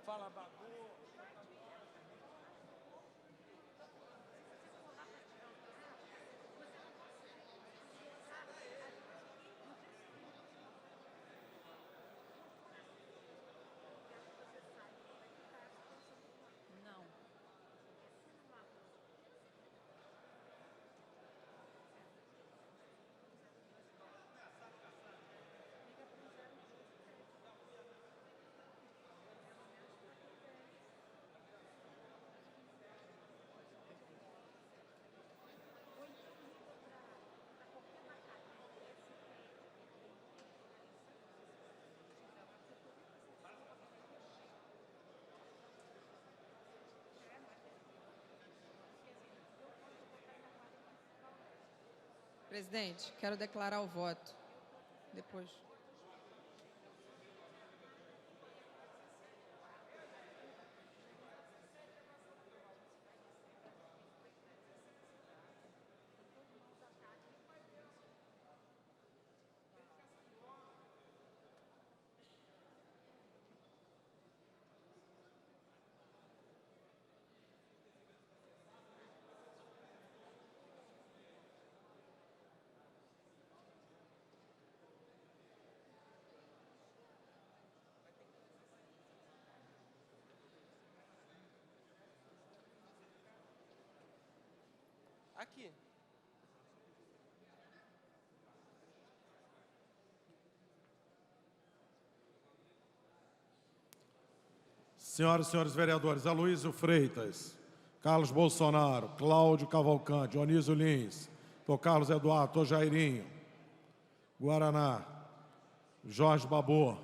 Fala, Babu. Presidente, quero declarar o voto. Depois. Aqui. Senhoras e senhores vereadores, Aloysio Freitas, Carlos Bolsonaro, Cláudio Cavalcante, Dionísio Lins, Dr. Carlos Eduardo, Dr. Jairinho, Guaraná, Jorge Babô,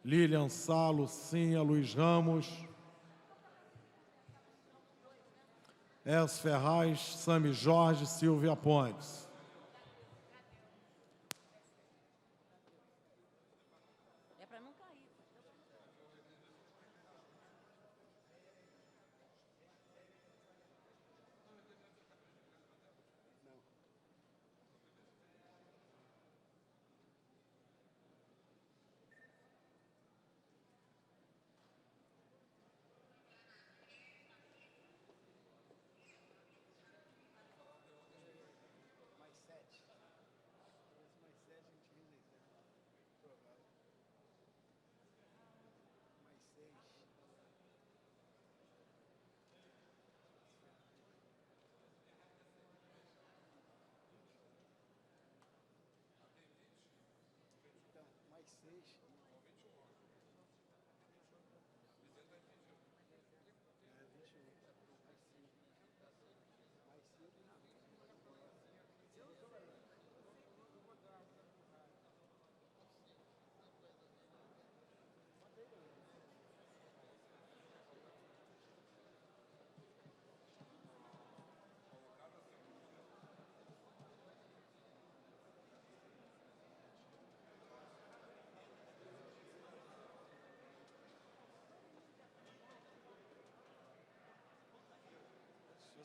Lilian Sá, Lucinha, Luiz Ramos, Es Ferraz, Sami Jorge, Silvia Pontes. É para não cair.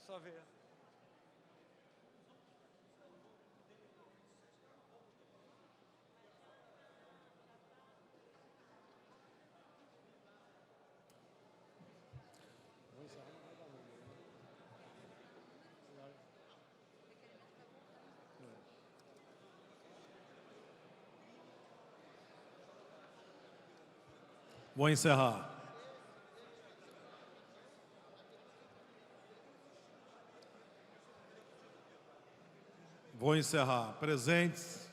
só ver. Vou encerrar. Vou encerrar. Presentes,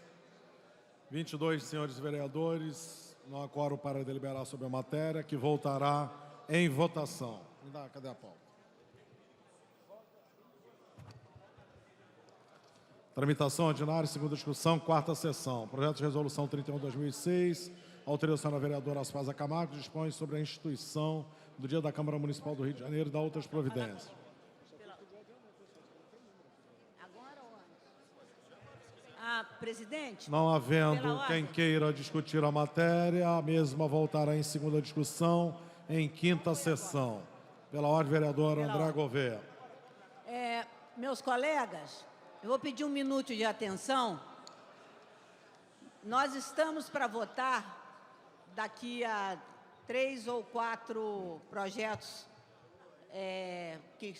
22 senhores vereadores. Não há quórum para deliberar sobre a matéria, que voltará em votação. Cadê a pauta? Tramitação ordinária, segunda discussão, quarta sessão. Projeto de resolução 31/2006. Autorização da vereadora Aspasa Camargo dispõe sobre a instituição do Dia da Câmara Municipal do Rio de Janeiro e da outras providências. Presidente. Não havendo quem queira discutir a matéria, a mesma voltará em segunda discussão em quinta sessão. Pela ordem, vereador André Gouveia. Meus colegas, eu vou pedir um minuto de atenção. Nós estamos para votar daqui a 3 ou 4 projetos que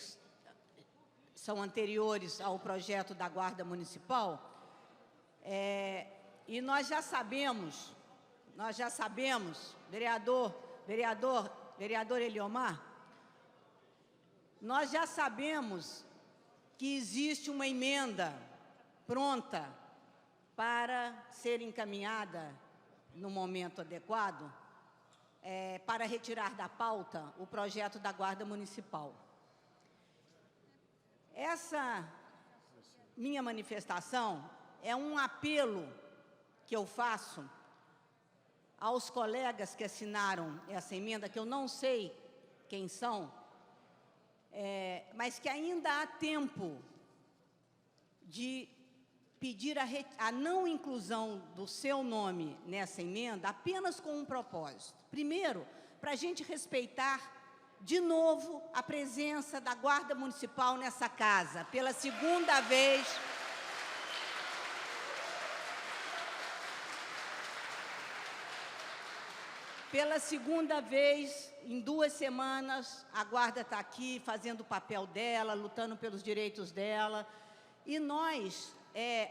são anteriores ao projeto da Guarda Municipal. E nós já sabemos, vereador Eliomar, nós já sabemos que existe uma emenda pronta para ser encaminhada no momento adequado, para retirar da pauta o projeto da Guarda Municipal. Essa minha manifestação é um apelo que eu faço aos colegas que assinaram essa emenda, que eu não sei quem são, mas que ainda há tempo de pedir a não inclusão do seu nome nessa emenda apenas com um propósito. Primeiro, para a gente respeitar de novo a presença da Guarda Municipal nessa casa, pela segunda vez. Pela segunda vez, em 2 semanas, a Guarda está aqui fazendo o papel dela, lutando pelos direitos dela. E nós,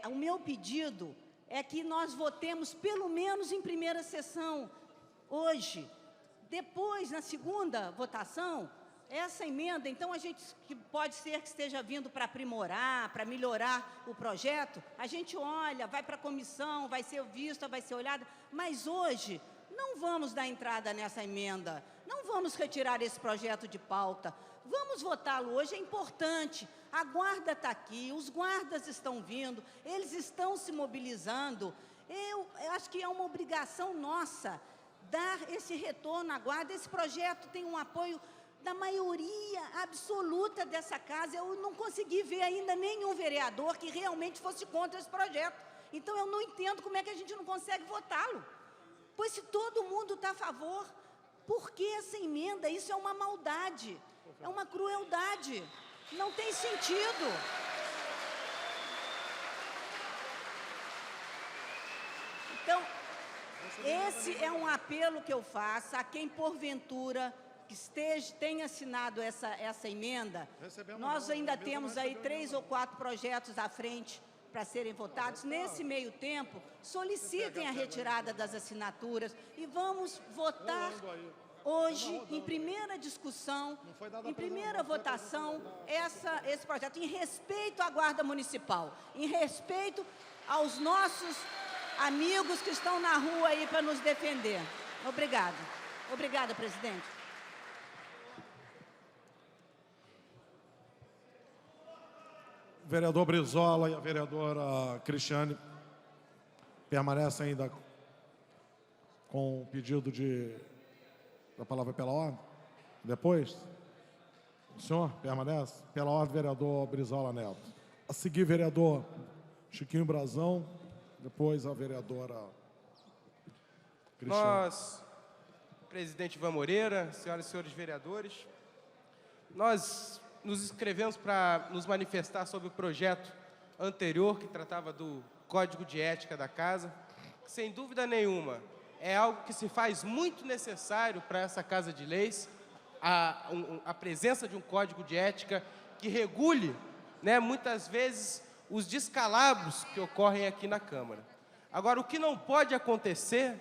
o meu pedido é que nós votemos pelo menos em primeira sessão, hoje. Depois, na segunda votação, essa emenda, então a gente, que pode ser que esteja vindo para aprimorar, para melhorar o projeto, a gente olha, vai para a comissão, vai ser vista, vai ser olhada, mas hoje não vamos dar entrada nessa emenda, não vamos retirar esse projeto de pauta, vamos votá-lo hoje, é importante. A Guarda está aqui, os guardas estão vindo, eles estão se mobilizando. Eu acho que é uma obrigação nossa dar esse retorno à Guarda. Esse projeto tem um apoio da maioria absoluta dessa casa. Eu não consegui ver ainda nenhum vereador que realmente fosse contra esse projeto. Então, eu não entendo como é que a gente não consegue votá-lo. Pois se todo mundo está a favor, por que essa emenda? Isso é uma maldade, é uma crueldade, não tem sentido. Então, esse é um apelo que eu faço a quem, porventura, tenha assinado essa emenda. Nós ainda temos aí 3 ou 4 projetos à frente para serem votados. Nesse meio tempo, solicitem a retirada das assinaturas e vamos votar hoje, em primeira discussão, em primeira votação, esse projeto, em respeito à Guarda Municipal, em respeito aos nossos amigos que estão na rua aí para nos defender. Obrigada. Obrigada, presidente. O vereador Brizola e a vereadora Cristiane permanecem ainda com o pedido da palavra pela ordem? Depois? O senhor permanece? Pela ordem, vereador Brizola Neto. A seguir, vereador Chiquinho Brazão, depois a vereadora Cristiane. Nós, presidente Ivan Moreira, senhoras e senhores vereadores, nós nos inscrevemos para nos manifestar sobre o projeto anterior, que tratava do Código de Ética da Casa, que, sem dúvida nenhuma, é algo que se faz muito necessário para essa Casa de Leis, a presença de um Código de Ética que regule, né, muitas vezes, os descalabros que ocorrem aqui na Câmara. Agora, o que não pode acontecer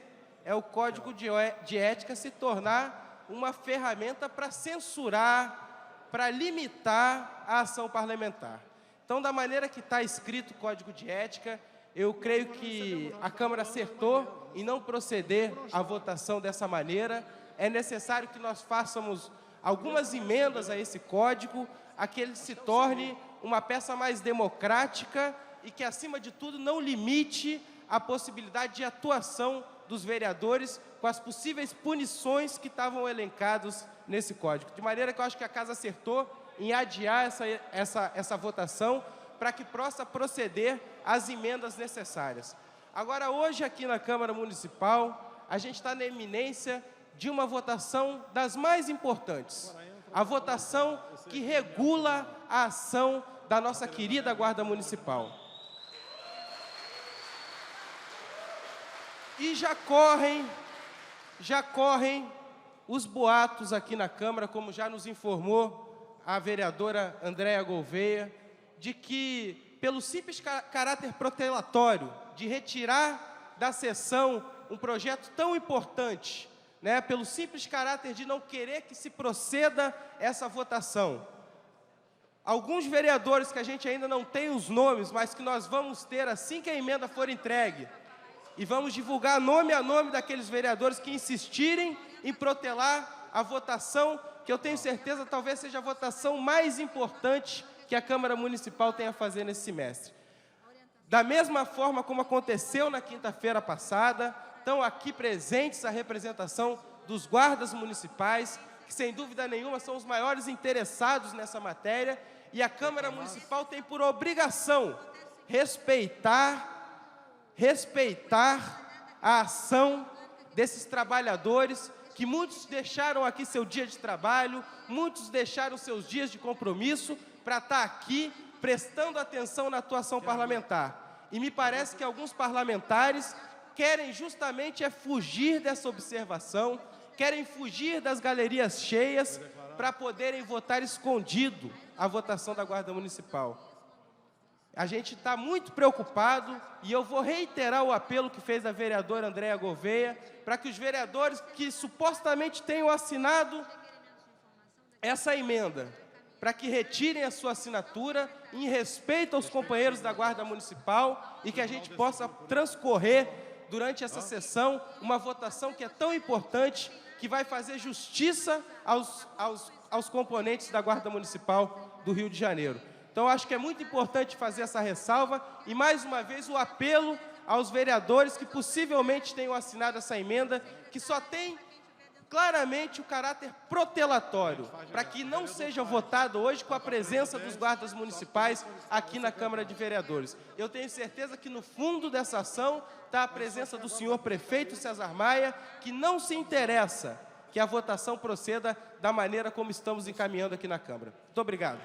é o Código de Ética se tornar uma ferramenta para censurar, para limitar a ação parlamentar. Então, da maneira que está escrito o Código de Ética, eu creio que a Câmara acertou em não proceder à votação dessa maneira. É necessário que nós façamos algumas emendas a esse código, a que ele se torne uma peça mais democrática e que, acima de tudo, não limite a possibilidade de atuação dos vereadores com as possíveis punições que estavam elencados nesse código. De maneira que eu acho que a Casa acertou em adiar essa votação para que possa proceder às emendas necessárias. Agora, hoje, aqui na Câmara Municipal, a gente está na iminência de uma votação das mais importantes. A votação que regula a ação da nossa querida Guarda Municipal. E já correm os boatos aqui na Câmara, como já nos informou a vereadora Andréa Gouveia, de que, pelo simples caráter protelatório de retirar da sessão um projeto tão importante, né, pelo simples caráter de não querer que se proceda essa votação, alguns vereadores que a gente ainda não tem os nomes, mas que nós vamos ter assim que a emenda for entregue, e vamos divulgar nome a nome daqueles vereadores que insistirem em protelar a votação, que eu tenho certeza talvez seja a votação mais importante que a Câmara Municipal tem a fazer nesse semestre. Da mesma forma como aconteceu na quinta-feira passada, estão aqui presentes a representação dos guardas municipais, que sem dúvida nenhuma são os maiores interessados nessa matéria, e a Câmara Municipal tem por obrigação respeitar a ação desses trabalhadores, que muitos deixaram aqui seu dia de trabalho, muitos deixaram seus dias de compromisso para estar aqui prestando atenção na atuação parlamentar. E me parece que alguns parlamentares querem justamente fugir dessa observação, querem fugir das galerias cheias para poderem votar escondido a votação da Guarda Municipal. A gente está muito preocupado e eu vou reiterar o apelo que fez a vereadora Andréa Gouveia para que os vereadores que supostamente tenham assinado essa emenda, para que retirem a sua assinatura em respeito aos companheiros da Guarda Municipal e que a gente possa transcorrer durante essa sessão uma votação que é tão importante, que vai fazer justiça aos componentes da Guarda Municipal do Rio de Janeiro. Então, acho que é muito importante fazer essa ressalva e, mais uma vez, o apelo aos vereadores que possivelmente tenham assinado essa emenda, que só tem claramente o caráter protelatório, para que não seja votado hoje com a presença dos guardas municipais aqui na Câmara de Vereadores. Eu tenho certeza que no fundo dessa ação está a presença do senhor prefeito César Maia, que não se interessa que a votação proceda da maneira como estamos encaminhando aqui na Câmara. Muito obrigado.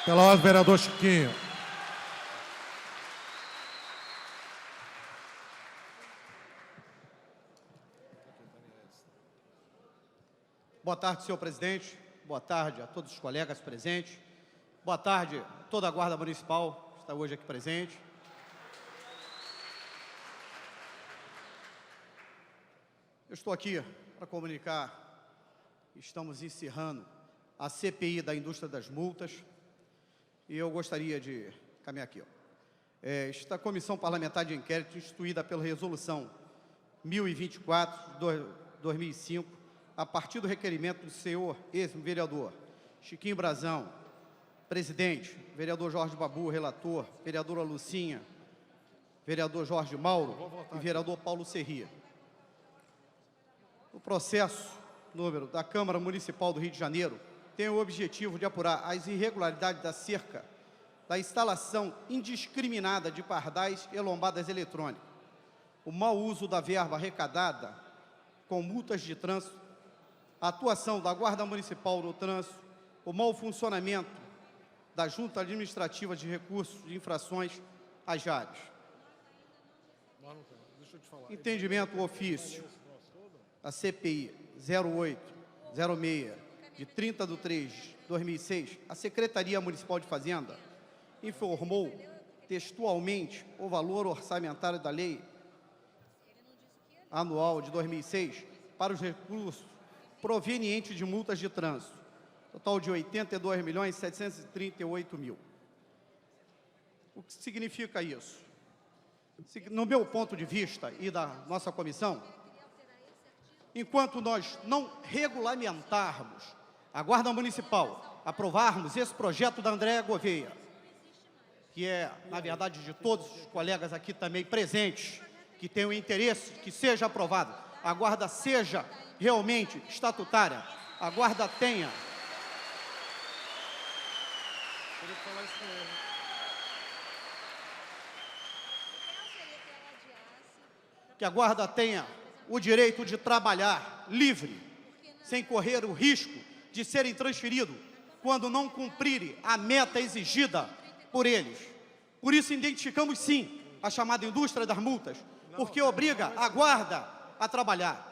Pela ordem, vereador Chiquinho. Boa tarde, senhor presidente. Boa tarde a todos os colegas presentes. Boa tarde a toda a Guarda Municipal que está hoje aqui presente. Eu estou aqui para comunicar que estamos encerrando a CPI da indústria das multas. E eu gostaria de caminhar aqui. Esta comissão parlamentar de inquérito, instituída pela resolução 1024/2005, a partir do requerimento do senhor ex-vereador Chiquinho Brazão, presidente, vereador Jorge Babu, relator, vereadora Lucinha, vereador Jorge Mauro e vereador Paulo Serria. O processo número da Câmara Municipal do Rio de Janeiro tem o objetivo de apurar as irregularidades da cerca da instalação indiscriminada de pardais e lombadas eletrônicas, o mau uso da verba arrecadada com multas de trânsito, a atuação da Guarda Municipal no trânsito, o mau funcionamento da Junta Administrativa de Recursos de Infrações, as JARs. Entendimento ofício, a CPI 0806, de 30/3/2006, a Secretaria Municipal de Fazenda informou textualmente o valor orçamentário da Lei Anual de 2006 para os recursos provenientes de multas de trânsito, total de R$ 82.738.000. O que significa isso? No meu ponto de vista e da nossa comissão, enquanto nós não regulamentarmos a Guarda Municipal, aprovarmos esse projeto da Andréa Gouveia, que é, na verdade, de todos os colegas aqui também presentes, que tenham interesse que seja aprovado, a Guarda seja realmente estatutária, a Guarda tenha... Que a Guarda tenha o direito de trabalhar livre, sem correr o risco de serem transferidos quando não cumprirem a meta exigida por eles. Por isso, identificamos, sim, a chamada indústria das multas, porque obriga a Guarda a trabalhar.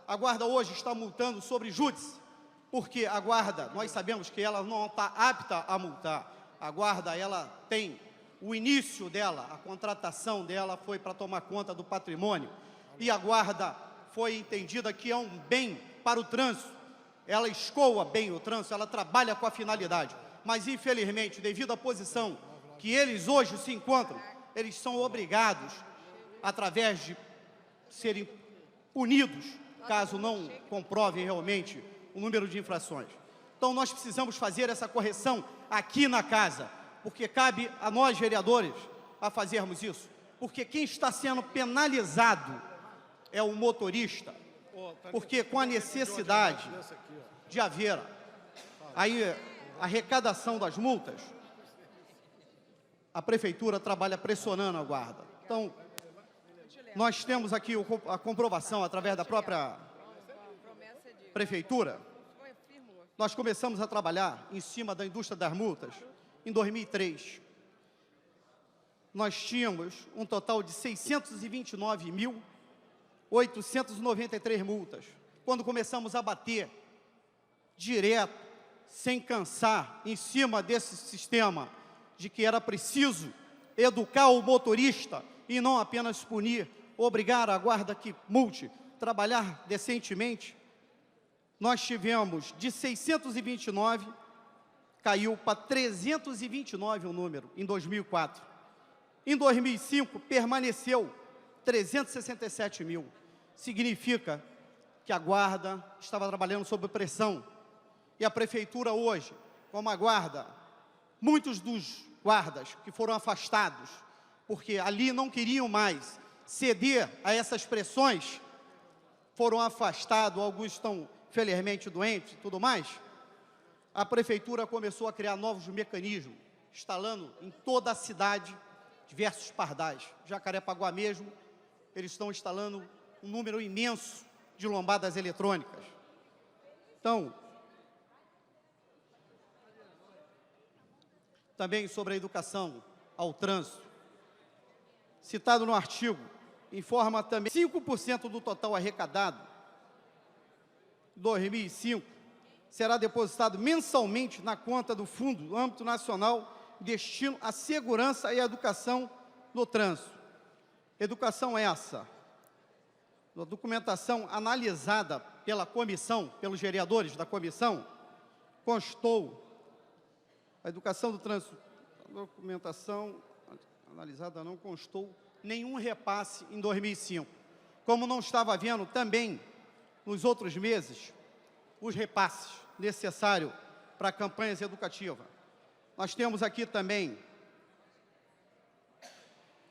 A Guarda hoje está multando sobre júdice, porque a Guarda, nós sabemos que ela não está apta a multar. A Guarda, ela tem o início dela, a contratação dela foi para tomar conta do patrimônio, e a Guarda foi entendida que é um bem para o trânsito. Ela escoa bem o trânsito, ela trabalha com a finalidade, mas infelizmente, devido à posição que eles hoje se encontram, eles são obrigados, através de serem punidos, caso não comprovem realmente o número de infrações. Então, nós precisamos fazer essa correção aqui na casa, porque cabe a nós, vereadores, a fazermos isso. Porque quem está sendo penalizado é o motorista, porque com a necessidade de haver aí a arrecadação das multas, a Prefeitura trabalha pressionando a Guarda. Então, nós temos aqui a comprovação, através da própria Prefeitura. Nós começamos a trabalhar em cima da indústria das multas em 2003. Nós tínhamos um total de 629.893 multas. Quando começamos a bater direto, sem cansar, em cima desse sistema, de que era preciso educar o motorista e não apenas punir, obrigar a Guarda que multe, trabalhar decentemente, nós tivemos de 629, caiu para 329 o número, em 2004. Em 2005, permaneceu 367 mil. Significa que a Guarda estava trabalhando sob pressão. E a Prefeitura hoje, como a Guarda, muitos dos guardas que foram afastados, porque ali não queriam mais ceder a essas pressões, foram afastados, alguns estão felizmente doentes e tudo mais, a Prefeitura começou a criar novos mecanismos, instalando em toda a cidade diversos pardais. Jacarepaguá mesmo, eles estão instalando um número imenso de lombadas eletrônicas. Então, também sobre a educação ao trânsito, citado no artigo, informa também 5% do total arrecadado em 2005 será depositado mensalmente na conta do Fundo do âmbito nacional destino à segurança e à educação no trânsito. Educação essa, a documentação analisada pela comissão, pelos vereadores da comissão, constou, a educação do trânsito, a documentação analisada não constou nenhum repasse em 2005, como não estava havendo também, nos outros meses, os repasses necessários para campanhas educativas. Nós temos aqui também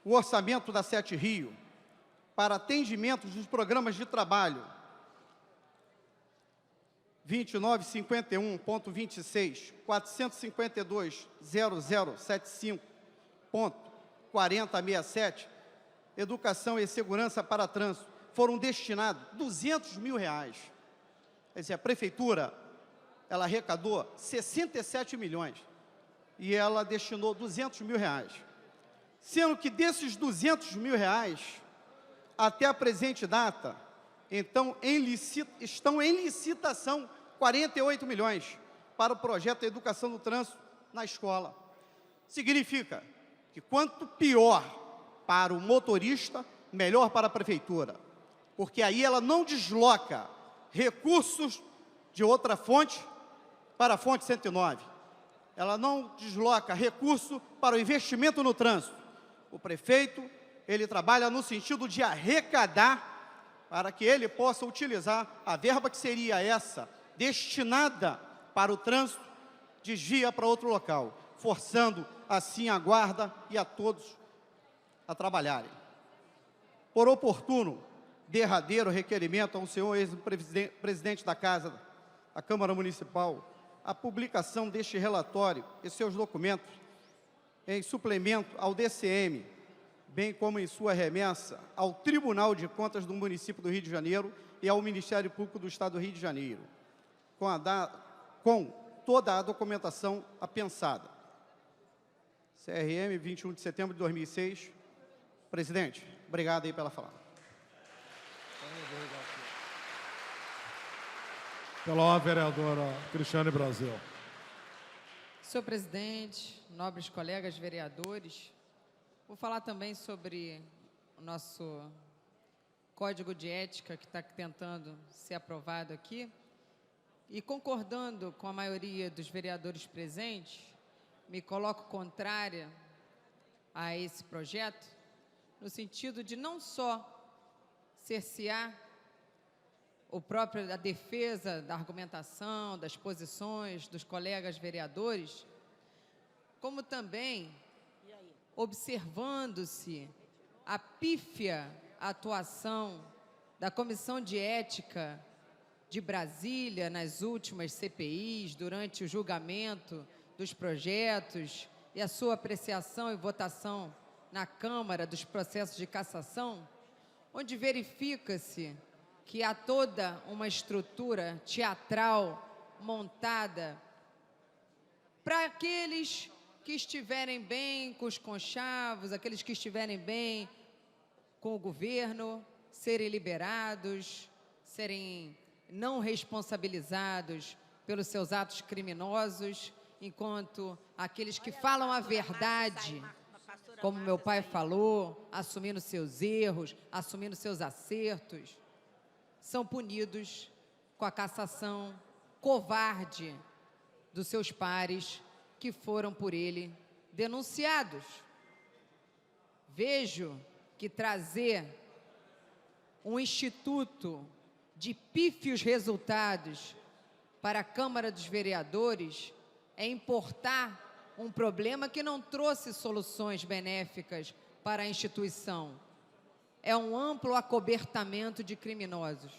o orçamento da Sete Rio para atendimento dos programas de trabalho 2951.26, 452.0075.4067, Educação e Segurança para Trânsito, foram destinados R$ 200 mil. Quer dizer, a prefeitura, ela arrecadou 67 milhões e ela destinou 200 mil reais. Sendo que desses 200 mil reais, até a presente data, então, estão em licitação 48 milhões para o projeto de educação do trânsito na escola. Significa que quanto pior para o motorista, melhor para a prefeitura, porque aí ela não desloca recursos de outra fonte para a fonte 109. Ela não desloca recurso para o investimento no trânsito. O prefeito, ele trabalha no sentido de arrecadar para que ele possa utilizar a verba que seria essa, destinada para o trânsito, desvia para outro local, forçando assim a guarda e a todos a trabalharem. Por oportuno, derradeiro requerimento ao senhor ex-presidente da Casa, da Câmara Municipal, a publicação deste relatório e seus documentos em suplemento ao DCM, bem como em sua remessa ao Tribunal de Contas do município do Rio de Janeiro e ao Ministério Público do Estado do Rio de Janeiro, com toda a documentação apensada. CRM, 21 de setembro de 2006. Presidente, obrigado aí pela fala. Pela ordem, vereadora Cristiane Brasil. Senhor presidente, nobres colegas vereadores, vou falar também sobre o nosso Código de Ética que está tentando ser aprovado aqui. E concordando com a maioria dos vereadores presentes, me coloco contrária a esse projeto, no sentido de não só cercear a defesa da argumentação, das posições dos colegas vereadores, como também observando-se a pífia atuação da Comissão de Ética de Brasília nas últimas CPIs, durante o julgamento dos projetos e a sua apreciação e votação na Câmara dos processos de cassação, onde verifica-se que há toda uma estrutura teatral montada para aqueles que estiverem bem com os conchavos, aqueles que estiverem bem com o governo, serem liberados, serem não responsabilizados pelos seus atos criminosos, enquanto aqueles que falam a verdade, como meu pai falou, assumindo seus erros, assumindo seus acertos, são punidos com a cassação covarde dos seus pares que foram por ele denunciados. Vejo que trazer um instituto de pífios resultados para a Câmara dos Vereadores é importar um problema que não trouxe soluções benéficas para a instituição. É um amplo acobertamento de criminosos.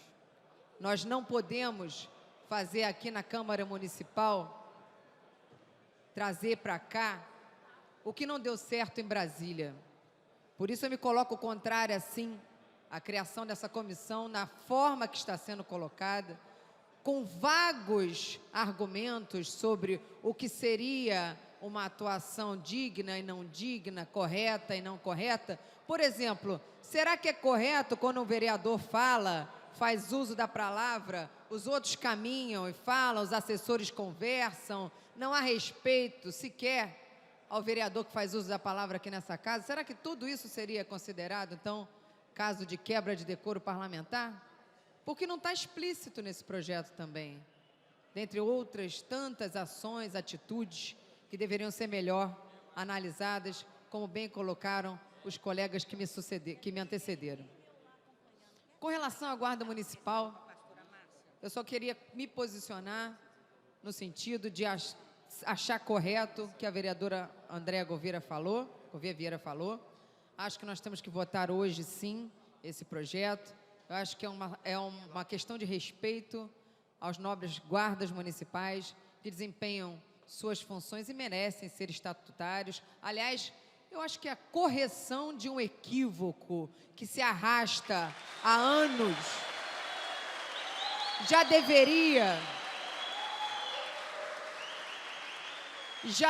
Nós não podemos fazer aqui na Câmara Municipal, trazer para cá o que não deu certo em Brasília. Por isso eu me coloco contrária, sim, à criação dessa comissão, na forma que está sendo colocada, com vagos argumentos sobre o que seria uma atuação digna e não digna, correta e não correta. Por exemplo, será que é correto quando um vereador fala, faz uso da palavra, os outros caminham e falam, os assessores conversam, não há respeito sequer ao vereador que faz uso da palavra aqui nessa casa? Será que tudo isso seria considerado, então, caso de quebra de decoro parlamentar? Porque não está explícito nesse projeto também, dentre outras tantas ações, atitudes que deveriam ser melhor analisadas, como bem colocaram os colegas que me antecederam. Com relação à Guarda Municipal, eu só queria me posicionar no sentido de achar correto o que a vereadora Andréa Gouveia Vieira falou. Acho que nós temos que votar hoje, sim, esse projeto. Eu acho que é uma questão de respeito aos nobres guardas municipais que desempenham suas funções e merecem ser estatutários. Aliás, eu acho que a correção de um equívoco que se arrasta há anos já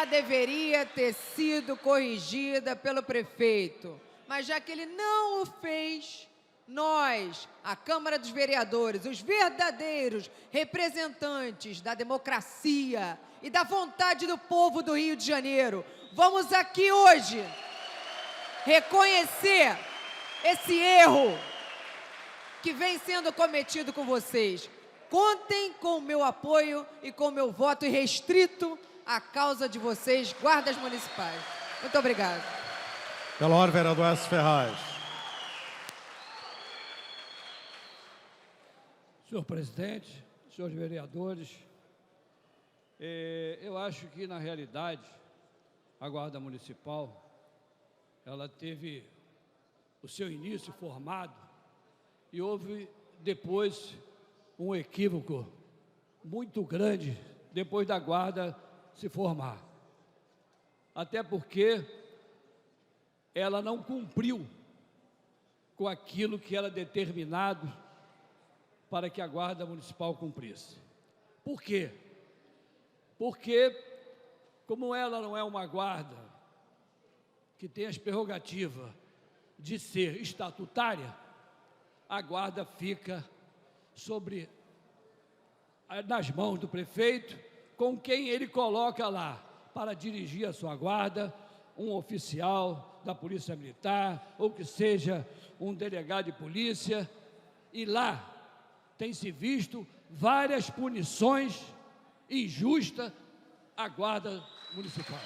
deveria ter sido corrigida pelo prefeito. Mas já que ele não o fez, nós, a Câmara dos Vereadores, os verdadeiros representantes da democracia e da vontade do povo do Rio de Janeiro, vamos aqui hoje reconhecer esse erro que vem sendo cometido com vocês. Contem com o meu apoio e com o meu voto irrestrito à causa de vocês, guardas municipais. Muito obrigada. Pela ordem, vereador S. Ferraz. Senhor presidente, senhores vereadores, eu acho que, na realidade, a Guarda Municipal, ela teve o seu início formado e houve, depois, um equívoco muito grande depois da Guarda se formar. Até porque ela não cumpriu com aquilo que era determinado para que a Guarda Municipal cumprisse. Por quê? Porque, como ela não é uma guarda que tem as prerrogativas de ser estatutária, a guarda fica nas mãos do prefeito, com quem ele coloca lá para dirigir a sua guarda, um oficial da Polícia Militar, ou que seja um delegado de polícia, e lá tem se visto várias punições injustas à Guarda Municipal.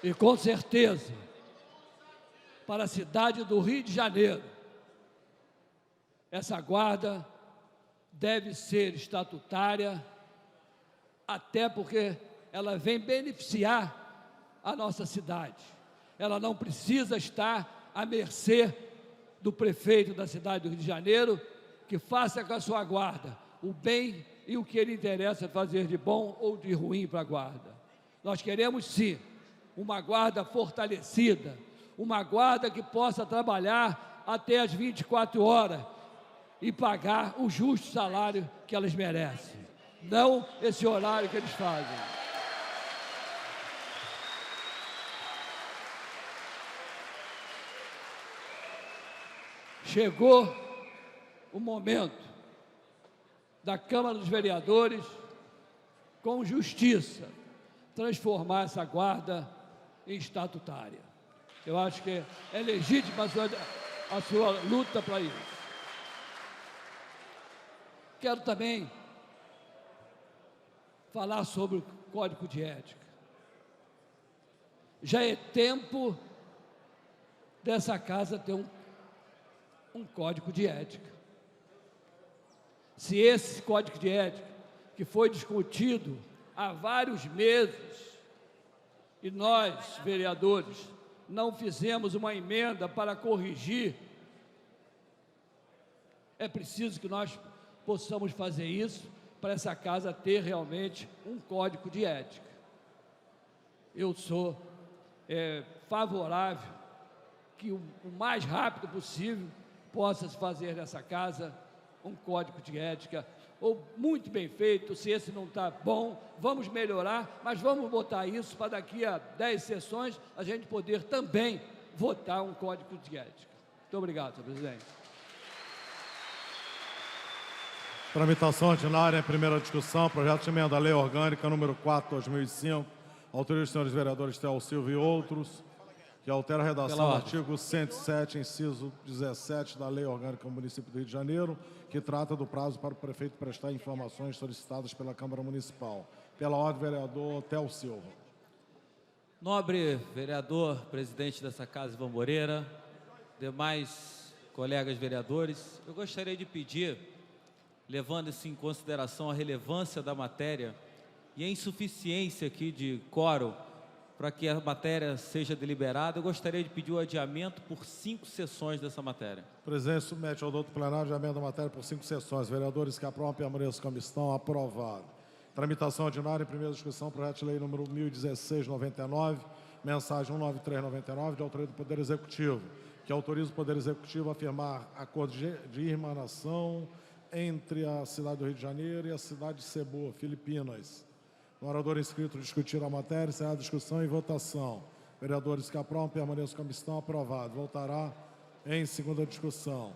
E com certeza, para a cidade do Rio de Janeiro, essa guarda deve ser estatutária, até porque ela vem beneficiar a nossa cidade. Ela não precisa estar à mercê do prefeito da cidade do Rio de Janeiro, que faça com a sua guarda o bem e o que ele interessa fazer de bom ou de ruim para a guarda. Nós queremos, sim, uma guarda fortalecida, uma guarda que possa trabalhar até as 24 horas e pagar o justo salário que elas merecem, não esse horário que eles fazem. Chegou o momento da Câmara dos Vereadores, com justiça, transformar essa guarda em estatutária. Eu acho que é legítima a sua luta para isso. Quero também falar sobre o Código de Ética. Já é tempo dessa casa ter um Código de Ética. Se esse Código de Ética, que foi discutido há vários meses, e nós, vereadores, não fizemos uma emenda para corrigir, é preciso que nós possamos fazer isso para essa casa ter realmente um Código de Ética. Eu sou favorável que o mais rápido possível possa se fazer nessa casa um Código de Ética, ou muito bem feito. Se esse não está bom, vamos melhorar, mas vamos botar isso para daqui a 10 sessões a gente poder também votar um Código de Ética. Muito obrigado, senhor presidente. Tramitação ordinária em primeira discussão, projeto de emenda à Lei Orgânica número 4/2005, autoria dos senhores vereadores Théo Silva e outros, que altera a redação do artigo 107, inciso 17 da Lei Orgânica do Município do Rio de Janeiro, que trata do prazo para o prefeito prestar informações solicitadas pela Câmara Municipal. Pela ordem, vereador Théo Silva. Nobre vereador, presidente dessa casa, Ivan Moreira, demais colegas vereadores, eu gostaria de pedir, levando-se em consideração a relevância da matéria e a insuficiência aqui de quórum para que a matéria seja deliberada, eu gostaria de pedir o adiamento por 5 sessões dessa matéria. O presidente submete ao doutor plenário de adiamento da matéria por 5 sessões. Vereadores que aprovam, permaneçam como estão. Aprovado. Tramitação ordinária em primeira discussão, projeto de lei número 1016/99, mensagem 19399, de autoria do Poder Executivo, que autoriza o Poder Executivo a firmar acordo de irmanação entre a cidade do Rio de Janeiro e a cidade de Cebu, Filipinas. No orador inscrito, discutir a matéria, encerrar a discussão e votação. Vereadores que aprovam, permaneçam como estão. Aprovado. Voltará em segunda discussão.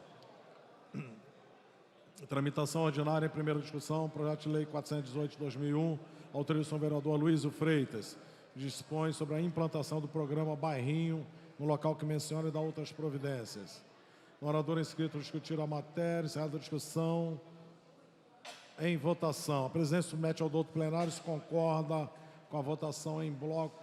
Tramitação ordinária em primeira discussão, projeto de lei 418 de 2001, autorização do vereador Luísio Freitas, dispõe sobre a implantação do programa Bairrinho no local que menciona e dá outras providências. No orador inscrito, discutir a matéria, encerrada a discussão, em votação. A presidência submete ao douto plenário, se concorda com a votação em bloco,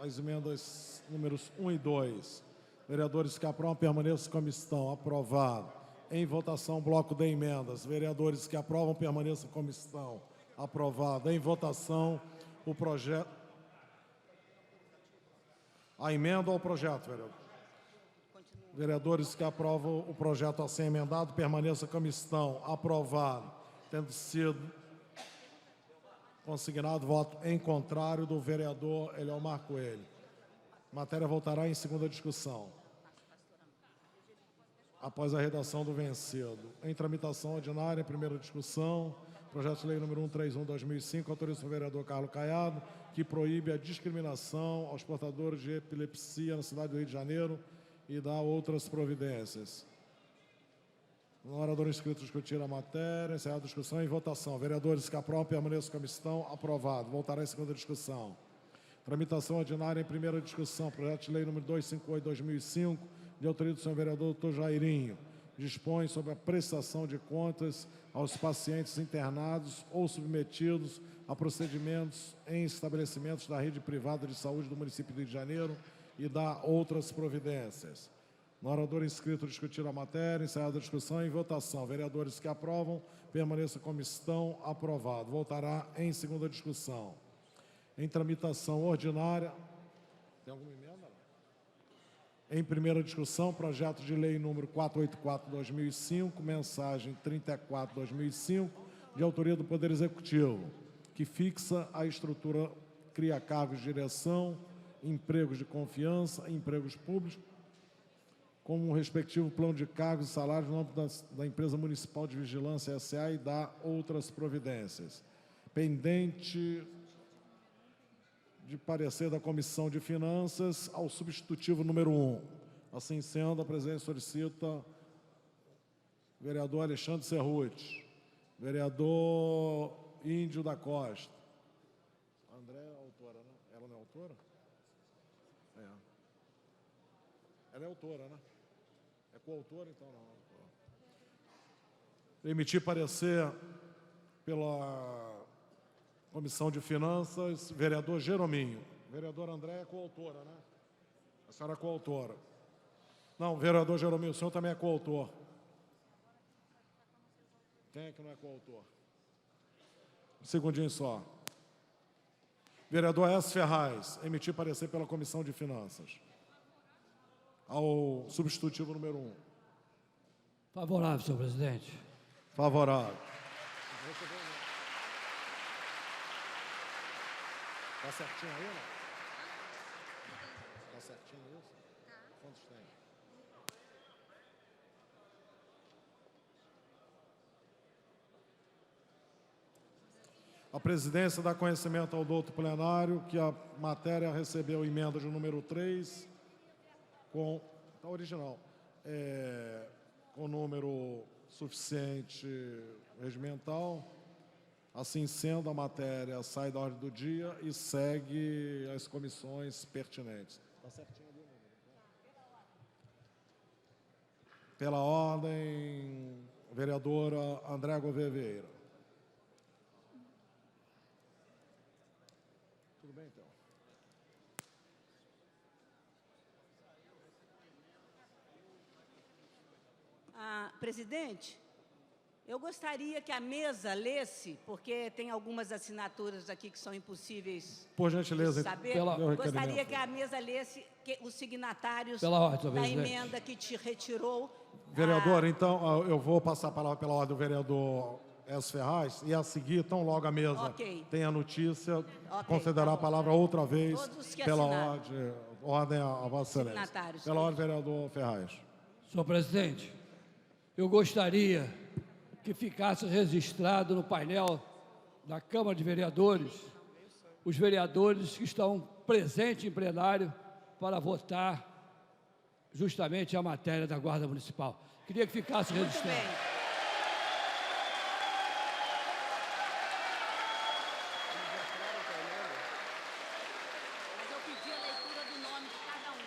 as emendas números 1 e 2. Vereadores que aprovam, permaneçam como estão. Aprovado. Em votação, bloco de emendas. Vereadores que aprovam, permaneçam como estão. Aprovado. Em votação, o projeto... A emenda ao projeto, vereador. Vereadores que aprovam o projeto assim emendado, permaneçam como estão. Aprovado. Tendo sido consignado voto em contrário do vereador Eliomar Coelho. A matéria voltará em segunda discussão, após a redação do vencido. Em tramitação ordinária, em primeira discussão, projeto de lei número 131/2005, autoriza o vereador Carlos Caiado, que proíbe a discriminação aos portadores de epilepsia na cidade do Rio de Janeiro e dá outras providências. No orador inscrito, discutir a matéria, encerrar a discussão e votação. Vereadores que aprovam, permaneçam como estão. Aprovado. Voltará em segunda discussão. Tramitação ordinária em primeira discussão, projeto de lei número 258/2005, de autoria do senhor vereador Dr. Jairinho, dispõe sobre a prestação de contas aos pacientes internados ou submetidos a procedimentos em estabelecimentos da rede privada de saúde do município do Rio de Janeiro e dá outras providências. No orador inscrito, discutir a matéria, encerrada a discussão e votação. Vereadores que aprovam, permaneçam como estão. Aprovado. Voltará em segunda discussão. Em tramitação ordinária... Tem alguma emenda? Em primeira discussão, projeto de lei número 484/2005, mensagem 34/2005, de autoria do Poder Executivo, que fixa a estrutura, cria cargos de direção, empregos de confiança, empregos públicos, como um respectivo plano de cargos e salários no âmbito da Empresa Municipal de Vigilância S.A. e dá outras providências. Pendente de parecer da Comissão de Finanças ao substitutivo número 1. Assim sendo, a presidência solicita o vereador Alexandre Cerruti, vereador Índio da Costa. André é autora, né? Ela não é autora? É. Ela é autora, né? É coautora, então não. Emitir parecer pela Comissão de Finanças, vereador Jerominho. Vereador André é coautora, né? A senhora é coautora. Não, vereador Jerominho, o senhor também é coautor. Quem é que não é coautor? Um segundinho só. Vereador S. Ferraz, emitir parecer pela Comissão de Finanças. Ao substitutivo número 1. Favorável, senhor presidente. Favorável. Está certinho aí, não? Está certinho isso? Quantos tem? A presidência dá conhecimento ao douto plenário que a matéria recebeu emenda de número 3, com... Está original. Com número suficiente regimental. Assim sendo, a matéria sai da ordem do dia e segue as comissões pertinentes. Está certinho ali, né? Pela ordem, vereadora André Gouveia Vieira. Tudo bem, então? Presidente, eu gostaria que a mesa lesse, porque tem algumas assinaturas aqui que são impossíveis Por gentileza, de saber. pela... Gostaria que a mesa lesse os signatários da emenda que te retirou. Vereador, então, eu vou passar a palavra pela ordem do vereador S. Ferraz, e a seguir, tão logo a mesa Ok. tem a notícia, Ok, considerar tá a bom. palavra outra vez, Todos que pela assinaram. ordem a Vossa Excelência. Signatários. Pela ordem, vereador Ferraz. Senhor presidente, eu gostaria que ficasse registrado no painel da Câmara de Vereadores os vereadores que estão presentes em plenário para votar justamente a matéria da Guarda Municipal. Queria que ficasse Muito registrado. bem. Mas eu pedi a leitura do nome de cada um.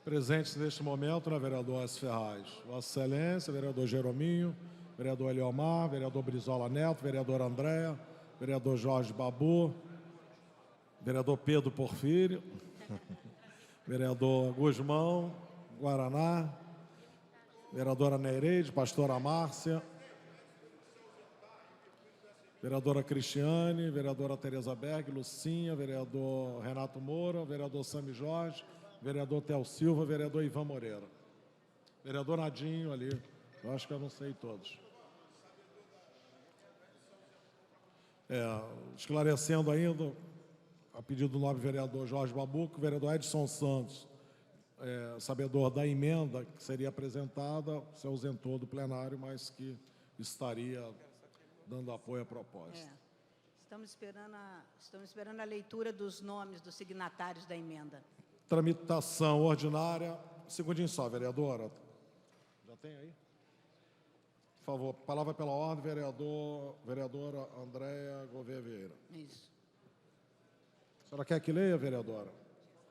Presentes neste momento, né, vereador S. Ferraz. Vossa Excelência, vereador Jerominho, vereador Eliomar, vereador Brizola Neto, vereador Andréa, vereador Jorge Babu, vereador Pedro Porfírio, vereador Guzmão, Guaraná, vereadora Nereide, pastora Márcia, vereadora Cristiane, vereadora Tereza Berg, Lucinha, vereador Renato Moura, vereador Sami Jorge, vereador Theo Silva, vereador Ivan Moreira. Vereador Nadinho ali, eu acho que eu não sei todos. Esclarecendo ainda, a pedido do nobre vereador Jorge Babuco, o vereador Edson Santos, sabedor da emenda que seria apresentada, se ausentou do plenário, mas que estaria dando apoio à proposta. Estamos esperando a leitura dos nomes dos signatários da emenda. Tramitação ordinária. Segundinho só, vereadora. Já tem aí? Por favor, palavra pela ordem, vereadora Andréa Gouveia Vieira. Isso. A senhora quer que leia, vereadora?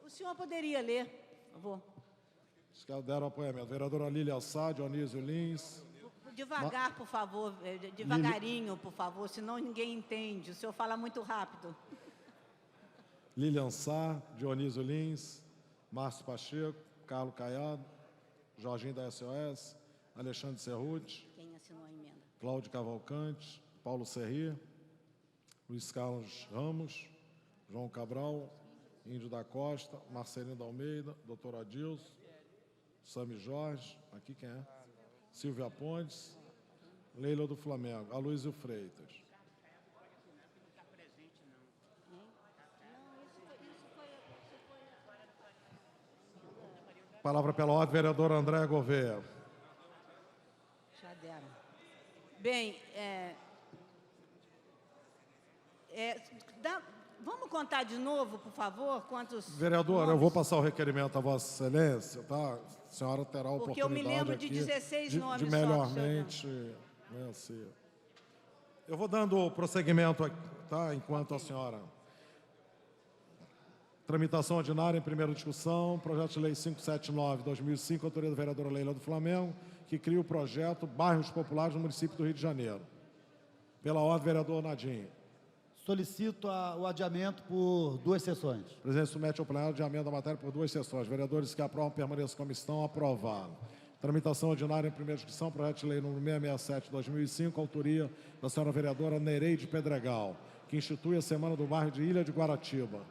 O senhor poderia ler, por favor? Os que deram apoiamento. Vereadora Lília Sá, Dionísio Lins. Devagar, por favor, devagarinho, por favor, senão ninguém entende. O senhor fala muito rápido. Lilian Sá, Dionísio Lins, Márcio Pacheco, Carlos Caiado, Jorginho da SOS, Alexandre Cerruti, Quem assinou a emenda? Cláudio Cavalcante, Paulo Serri, Luiz Carlos Ramos, João Cabral, Índio da Costa, Marcelino da Almeida, doutor Adilson, Sami Jorge, aqui quem é? Silvia Pontes, Leila do Flamengo, Aloysio Freitas. Palavra pela ordem, vereadora Andréa Gouveia. Já deram. Bem, vamos contar de novo, por favor, quantos... Vereadora, eu vou passar o requerimento a Vossa Excelência, tá? A senhora terá a Porque eu oportunidade me lembro de aqui 16 nomes de só, melhormente, né, assim. Eu vou dando prosseguimento aqui, tá? Enquanto a senhora... Tramitação ordinária em primeira discussão, projeto de lei 579/2005, autoria da vereadora Leila do Flamengo, que cria o projeto Bairros Populares no município do Rio de Janeiro. Pela ordem, vereador Nadinho. Solicito o adiamento por 2 sessões. O presidente submete ao plenário o adiamento da matéria por 2 sessões. Vereadores que aprovam permaneçam como estão, aprovado. Tramitação ordinária em primeira discussão, projeto de lei número 667/2005, autoria da senhora vereadora Nereide Pedregal, que institui a Semana do Bairro de Ilha de Guaratiba.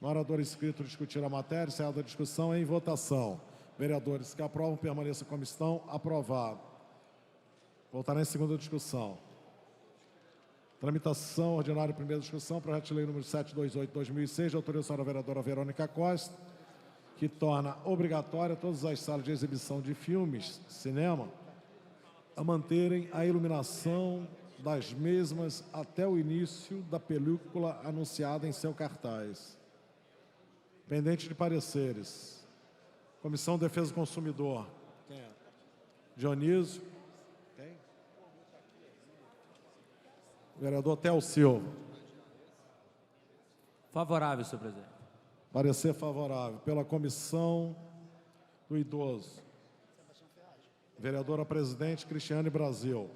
No orador inscrito discutir a matéria, encerrada a discussão em votação. Vereadores que aprovam, permaneçam como estão, aprovado. Voltará em segunda discussão. Tramitação ordinária em primeira discussão, projeto de lei número 728/2006, de autoria da senhora vereadora Verônica Costa, que torna obrigatória todas as salas de exibição de filmes, cinema, a manterem a iluminação das mesmas até o início da película anunciada em seu cartaz. Pendente de pareceres. Comissão de Defesa do Consumidor. Quem é? Dionísio. Quem? Vereador Theo Silva. Favorável, senhor presidente. Parecer favorável. Pela Comissão do Idoso. Vereadora Presidente Cristiane Brasil.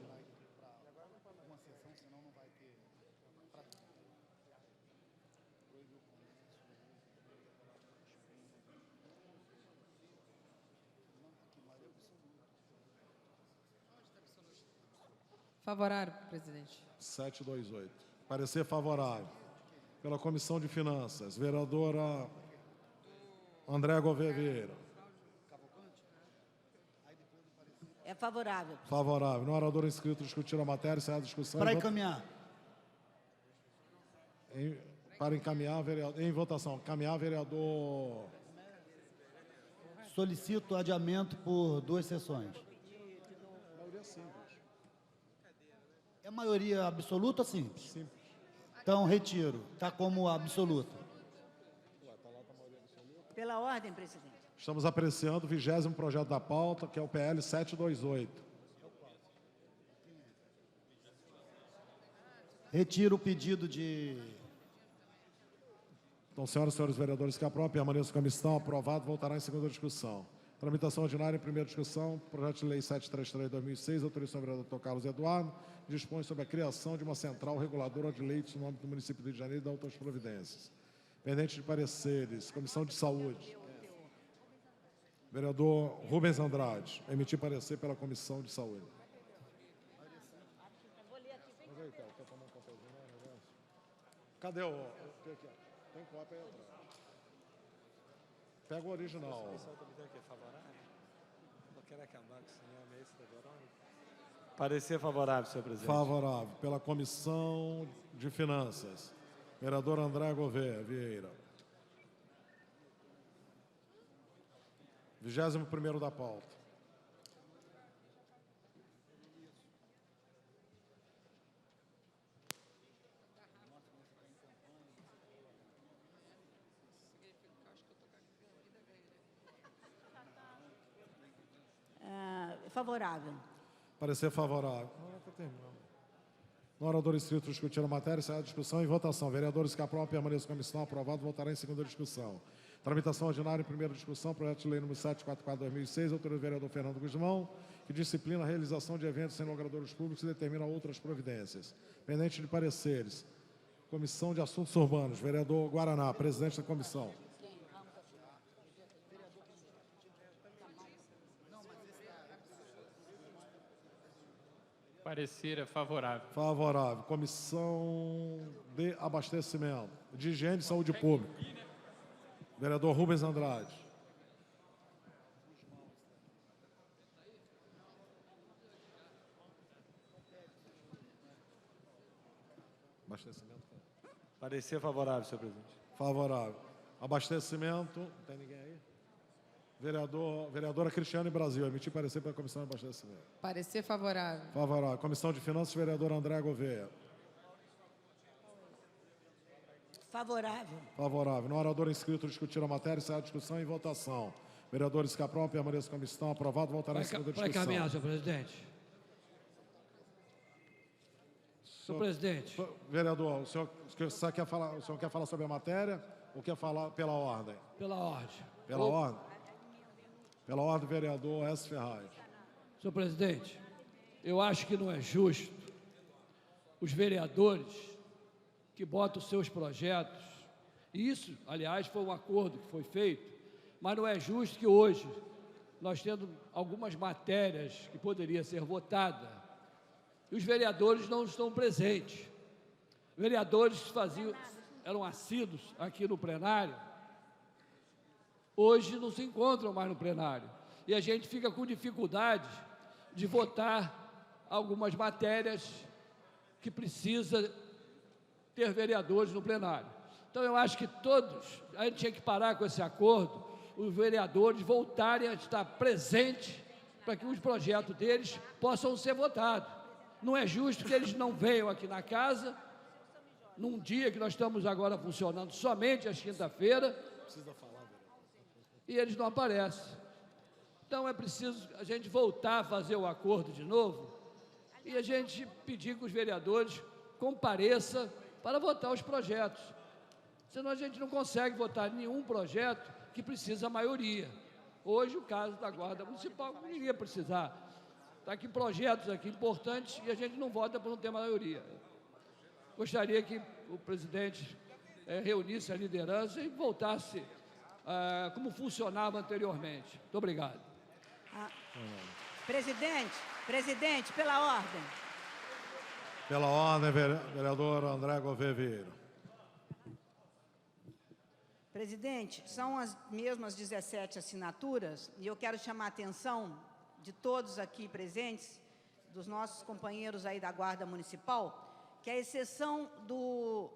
Favorável, presidente. 728. Parecer favorável. Pela Comissão de Finanças, vereadora Andréa Gouveia Vieira. É favorável. Favorável. No orador inscrito discutir a matéria, encerrar a discussão. Para encaminhar. Para encaminhar, vereador. Em votação. Encaminhar, vereador. Solicito adiamento por 2 sessões. É maioria absoluta ou simples? Simples. Então, retiro. Está como absoluta. Pela ordem, presidente. Estamos apreciando o 20º projeto da pauta, que é o PL 728. Retiro o pedido de... Então, senhoras e senhores vereadores que aprovam, permaneçam com a comissão. Aprovado, voltará em segunda discussão. Tramitação ordinária em primeira discussão. Projeto de lei 733 de 2006, autorização do vereador Dr. Carlos Eduardo, dispõe sobre a criação de uma central reguladora de leitos no âmbito do município do Rio de Janeiro e da outras providências. Pendente de pareceres. Comissão de Saúde. Vereador Rubens Andrade, emitir parecer pela Comissão de Saúde. Cadê o... Tem cópia aí atrás. Pega o original. Parecer favorável, senhor presidente. Favorável. Pela Comissão de Finanças. Vereador André Gouveia Vieira. 21º da pauta. Favorável. Parecer favorável. No orador inscrito discutir a matéria, encerrar a discussão e votação. Vereadores que aprovam, permaneçam com a comissão. Aprovado, votará em segunda discussão. Tramitação ordinária em primeira discussão, projeto de lei número 744/2006, autoria do vereador Fernando Guzmão, que disciplina a realização de eventos sem logradouros públicos e determina outras providências. Pendente de pareceres. Comissão de Assuntos Urbanos, vereador Guaraná, presidente da comissão. Parecer é favorável. Favorável. Comissão de Abastecimento, de Higiene e Saúde Pública. Vereador Rubens Andrade. Abastecimento. Parecer favorável, senhor presidente. Favorável. Abastecimento. Não tem ninguém aí? Vereadora Cristiane Brasil, emitir parecer pela Comissão de Abastecimento. Parecer favorável. Favorável. Comissão de Finanças, vereador André Gouveia. Favorável. Favorável. No orador inscrito discutir a matéria, encerrar a discussão e votação. Vereadores que aprovam, permaneçam com a comissão. Aprovado, voltará em segunda discussão. Para caminhar, senhor presidente. Senhor presidente. Vereador, o senhor quer falar sobre a matéria ou quer falar pela ordem? Pela ordem. Pela ordem? Pela ordem, vereador S. Ferraz. Senhor presidente, eu acho que não é justo os vereadores que botam os seus projetos, e isso, aliás, foi um acordo que foi feito, mas não é justo que hoje, nós tendo algumas matérias que poderiam ser votadas, e os vereadores não estão presentes. Vereadores que eram assíduos aqui no plenário, hoje não se encontram mais no plenário. E a gente fica com dificuldade de votar algumas matérias que precisa ter vereadores no plenário. Então, eu acho que a gente tinha que parar com esse acordo, os vereadores voltarem a estar presentes para que os projetos deles possam ser votados. Não é justo que eles não venham aqui na casa, num dia que nós estamos agora funcionando somente às quinta-feira, e eles não aparecem. Então é preciso a gente voltar a fazer o acordo de novo e a gente pedir que os vereadores compareçam para votar os projetos. Senão a gente não consegue votar nenhum projeto que precisa a maioria. Hoje o caso da Guarda Municipal não iria precisar. Está aqui projetos aqui importantes e a gente não vota por não ter maioria. Gostaria que o presidente reunisse a liderança e voltasse como funcionava anteriormente. Muito obrigado. Presidente, pela ordem. Pela ordem, vereador André Gouveia Vieira. Presidente, são as mesmas 17 assinaturas e eu quero chamar a atenção de todos aqui presentes, dos nossos companheiros aí da Guarda Municipal, que a exceção do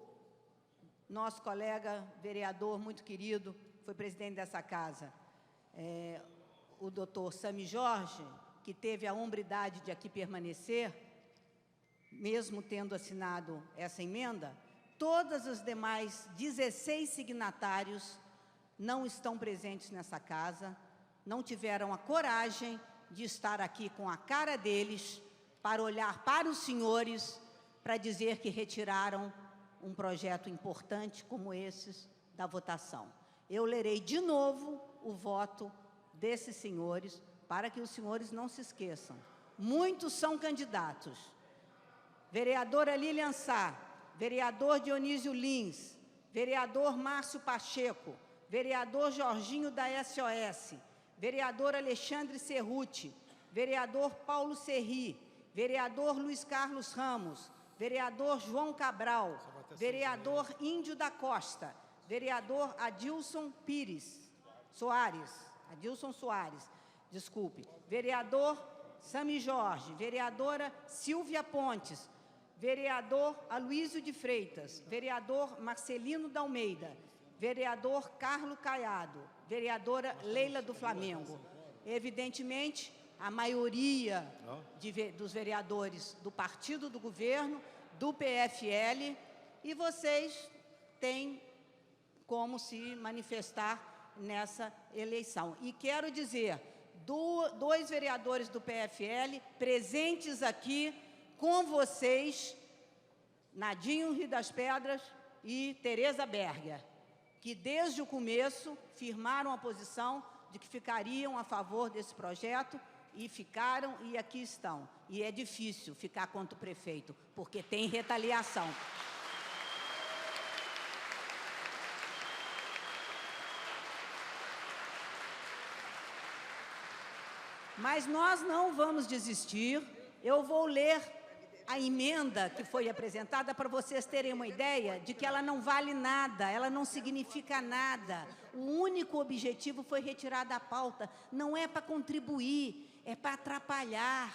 nosso colega vereador muito querido, foi presidente dessa casa, o doutor Sami Jorge, que teve a hombridade de aqui permanecer, mesmo tendo assinado essa emenda, todas os demais 16 signatários não estão presentes nessa casa, não tiveram a coragem de estar aqui com a cara deles, para olhar para os senhores, para dizer que retiraram um projeto importante como esses da votação. Eu lerei de novo o voto desses senhores, para que os senhores não se esqueçam. Muitos são candidatos. Vereadora Lilian Sá, vereador Dionísio Lins, vereador Márcio Pacheco, vereador Jorginho da SOS, vereador Alexandre Cerruti, vereador Paulo Serri, vereador Luiz Carlos Ramos, vereador João Cabral, vereador Índio da Costa, vereador Adilson Soares, desculpe, vereador Sami Jorge, vereadora Silvia Pontes, vereador Aloysio de Freitas, vereador Marcelino da Almeida, vereador Carlos Caiado, vereadora Leila do Flamengo. Evidentemente, a maioria dos vereadores do partido do governo, do PFL, e vocês têm como se manifestar nessa eleição. E quero dizer, dois vereadores do PFL presentes aqui com vocês, Nadinho Rio das Pedras e Tereza Berger, que desde o começo firmaram a posição de que ficariam a favor desse projeto, e ficaram, e aqui estão. E é difícil ficar contra o prefeito, porque tem retaliação. Mas nós não vamos desistir. Eu vou ler a emenda que foi apresentada para vocês terem uma ideia de que ela não vale nada, ela não significa nada. O único objetivo foi retirar da pauta. Não é para contribuir, é para atrapalhar,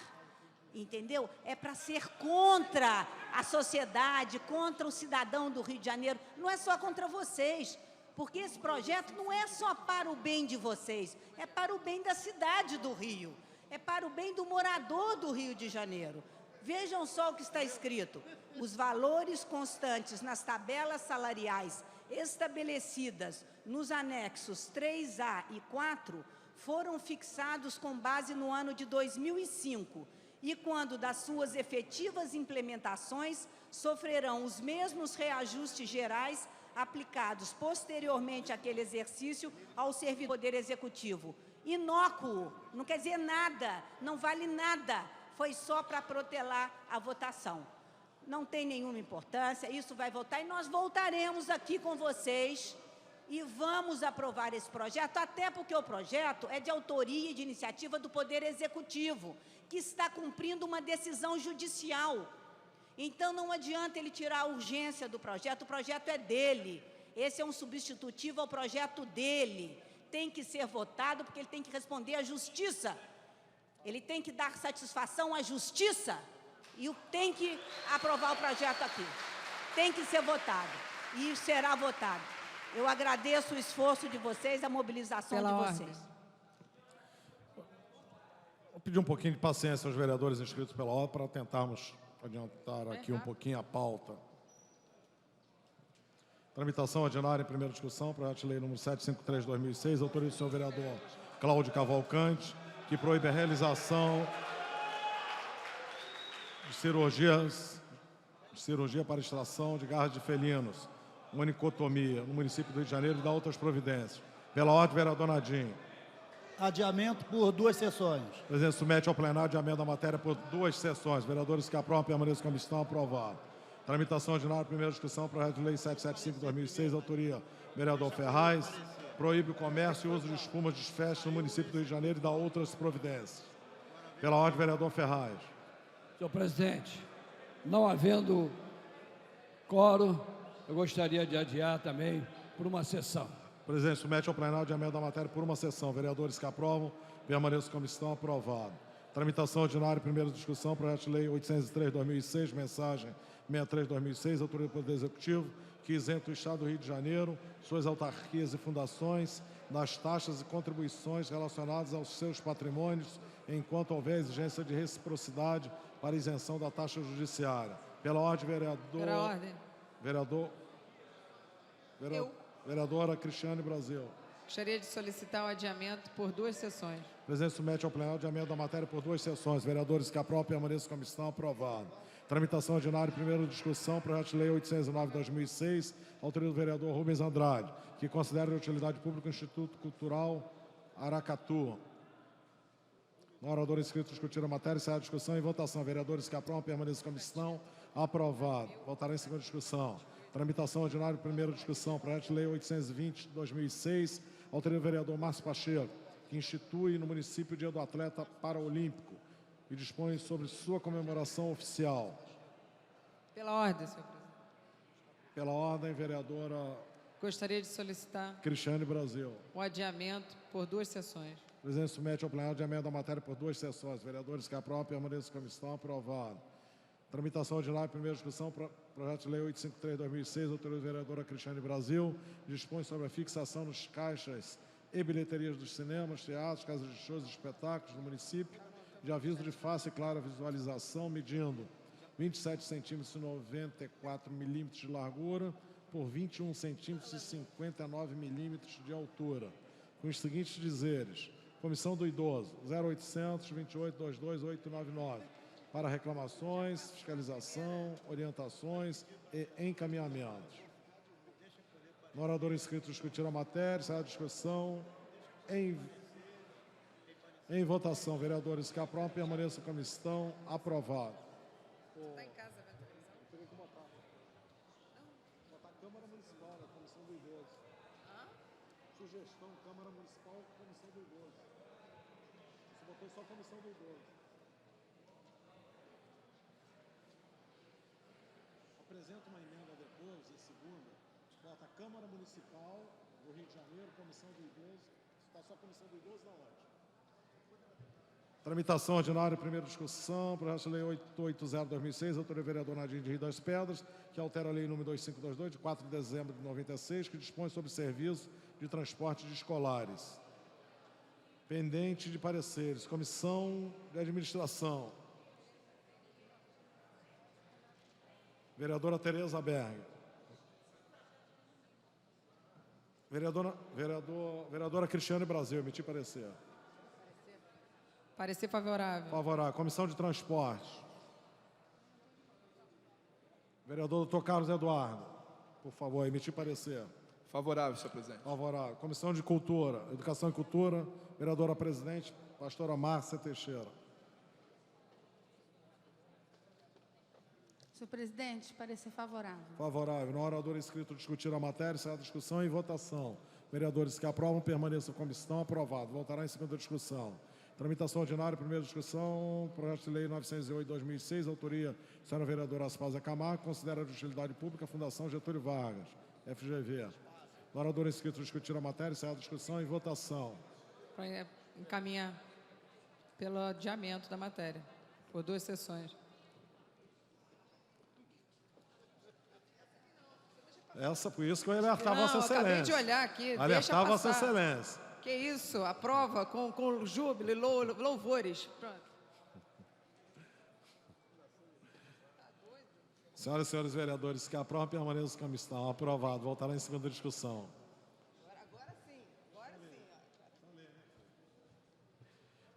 entendeu? É para ser contra a sociedade, contra o cidadão do Rio de Janeiro. Não é só contra vocês, porque esse projeto não é só para o bem de vocês, é para o bem da cidade do Rio, é para o bem do morador do Rio de Janeiro. Vejam só o que está escrito: os valores constantes nas tabelas salariais estabelecidas nos anexos 3A e 4 foram fixados com base no ano de 2005 e, quando das suas efetivas implementações, sofrerão os mesmos reajustes gerais aplicados posteriormente àquele exercício ao servidor do Poder Executivo. Inócuo, não quer dizer nada, não vale nada, foi só para protelar a votação. Não tem nenhuma importância, isso vai voltar e nós voltaremos aqui com vocês e vamos aprovar esse projeto, até porque o projeto é de autoria e de iniciativa do Poder Executivo, que está cumprindo uma decisão judicial. Então, não adianta ele tirar a urgência do projeto, o projeto é dele. Esse é um substitutivo ao projeto dele. Tem que ser votado porque ele tem que responder à justiça. Ele tem que dar satisfação à justiça e tem que aprovar o projeto aqui. Tem que ser votado e será votado. Eu agradeço o esforço de vocês, a mobilização de vocês. Vou pedir um pouquinho de paciência aos vereadores inscritos pela ordem para tentarmos adiantar aqui um pouquinho a pauta. Tramitação ordinária em primeira discussão, projeto de lei número 753/2006, autoriza o senhor vereador Cláudio Cavalcante, que proíbe a realização de cirurgia para extração de garras de felinos, onicotomia, no município do Rio de Janeiro, e dá outras providências. Pela ordem, vereador Nadinho. Adiamento por 2 sessões. O presidente submete ao plenário adiamento da matéria por 2 sessões. Vereadores que aprovam permaneçam como estão, aprovado. Tramitação ordinária, primeira discussão, projeto de lei 775/2006, autoria vereador Ferraz, proíbe o comércio e uso de espumas de desfecho no município do Rio de Janeiro e dá outras providências. Pela ordem, vereador Ferraz. Senhor presidente, não havendo quórum, eu gostaria de adiar também por uma sessão. Presidente, submete ao plenário de emenda da matéria por uma sessão. Vereadores que aprovam, permaneçam como estão. Aprovado. Tramitação ordinária, primeira discussão, projeto de lei 803/2006, mensagem 63/2006, autoria do Poder Executivo, que isenta o Estado do Rio de Janeiro, suas autarquias e fundações, das taxas e contribuições relacionadas aos seus patrimônios, enquanto houver exigência de reciprocidade para isenção da taxa judiciária. Pela ordem, vereador... Pela ordem. Vereadora Cristiane Brasil. Gostaria de solicitar o adiamento por 2 sessões. O presidente submete ao plenário de emenda da matéria por 2 sessões. Vereadores que aprovam, permaneçam como estão. Aprovado. Tramitação ordinária, primeira discussão, projeto de lei 809/2006, autoria do vereador Rubens Andrade, que considera de utilidade pública o Instituto Cultural Aracatu. No orador inscrito discutir a matéria, será a discussão e votação. Vereadores que aprovam, permaneçam como estão. Aprovado. Voltará em segunda discussão. Tramitação ordinária, primeira discussão, projeto de lei 820/2006, autoria do vereador Márcio Pacheco, que institui no município o Dia do Atleta Paraolímpico e dispõe sobre sua comemoração oficial. Pela ordem, senhor presidente. Pela ordem, vereadora Gostaria de solicitar Cristiane Brasil. o adiamento por 2 sessões. O presidente submete ao plenário de emenda da matéria por 2 sessões. Vereadores que aprovam, permaneçam como estão. Aprovado. Tramitação ordinária, primeira discussão, projeto de lei 853/2006, autoria da vereadora Cristiane Brasil, dispõe sobre a fixação nos caixas e bilheterias dos cinemas, teatros, casas de shows e espetáculos do município, de aviso de face e clara visualização, medindo 27 centímetros e 94 milímetros de largura por 21 centímetros e 59 milímetros de altura, com os seguintes dizeres: Comissão do Idoso, 0800 2822 899, para reclamações, fiscalização, orientações e encaminhamentos. No orador inscrito discutir a matéria, será a discussão em votação. Vereadores que aprovam, permaneçam como estão. Aprovado. Está em casa, vai televisão? Botar Câmara Municipal, na Comissão do Idoso. Sugestão, Câmara Municipal, Comissão do Idoso. Você botou só Comissão do Idoso. Apresenta uma emenda depois, em segunda, bota a Câmara Municipal do Rio de Janeiro, Comissão do Idoso. Está só a Comissão do Idoso, na hora. Tramitação ordinária, primeira discussão, projeto de lei 880/2006, autoria do vereador Nadim de Rio das Pedras, que altera a lei número 2522, de 4 de dezembro de 96, que dispõe sobre serviço de transporte de escolares. Pendente de pareceres. Comissão de Administração. Vereadora Tereza Berg. Vereadora Cristiane Brasil, emitir parecer. Parecer favorável. Favorável. Comissão de Transporte. Vereador Dr. Carlos Eduardo, por favor, emitir parecer. Favorável, senhor presidente. Favorável. Comissão de Cultura, Educação e Cultura, vereadora presidente, pastora Márcia Teixeira. Senhor presidente, parecer favorável. Favorável. No orador inscrito discutir a matéria, será a discussão e votação. Vereadores que aprovam, permaneçam como estão. Aprovado. Voltará em segunda discussão. Tramitação ordinária, primeira discussão, projeto de lei 908/2006, autoria da senhora vereadora Aspásia Camargo, considera de utilidade pública a Fundação Getúlio Vargas, FGV. No orador inscrito discutir a matéria, será a discussão e votação. Para encaminhar pelo adiamento da matéria, por 2 sessões. Por isso que eu alertava Vossa Excelência. Acabei de olhar aqui, alertar deixa Vossa passar. Excelência. Que isso, aprova com júbilo e louvores. Pronto. Senhoras e senhores vereadores, que aprovam, permaneçam como estão. Aprovado. Voltará em segunda discussão. Agora sim.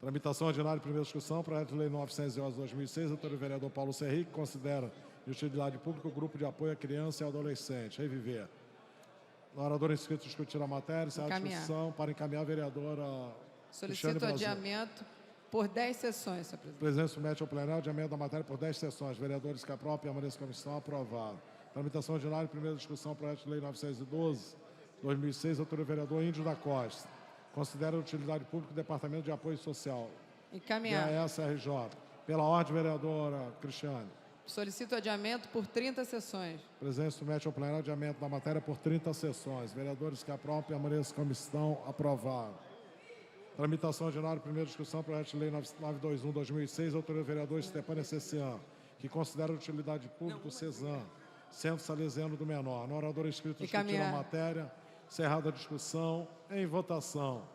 Tramitação ordinária, primeira discussão, projeto de lei 911/2006, autor do vereador Paulo Serri, que considera de utilidade pública o grupo de apoio à criança e ao adolescente. Reviver. No orador inscrito discutir a matéria, será a discussão para encaminhar a vereadora Solicito adiamento por 10 sessões, senhor presidente. O presidente submete ao plenário de emenda da matéria por 10 sessões. Vereadores que aprovam, permaneçam como estão. Aprovado. Tramitação ordinária, primeira discussão, projeto de lei 912/2006, autor do vereador Índio da Costa. Considera a utilidade pública o Departamento de Apoio Social. Encaminhar. DAS-RJ. Pela ordem, vereadora Cristiane. Solicito adiamento por 30 sessões. A presidência submete ao plenário adiamento da matéria por 30 sessões. Vereadores que aprovam, permaneçam como estão. Aprovado. Tramitação ordinária, primeira discussão, projeto de lei 921/2006, autoria do vereador Stepânia Cessian, que considera a utilidade pública o CESAM, Centro Salesiano do Menor. No orador inscrito, discutir a matéria. Encerrada a discussão. Em votação.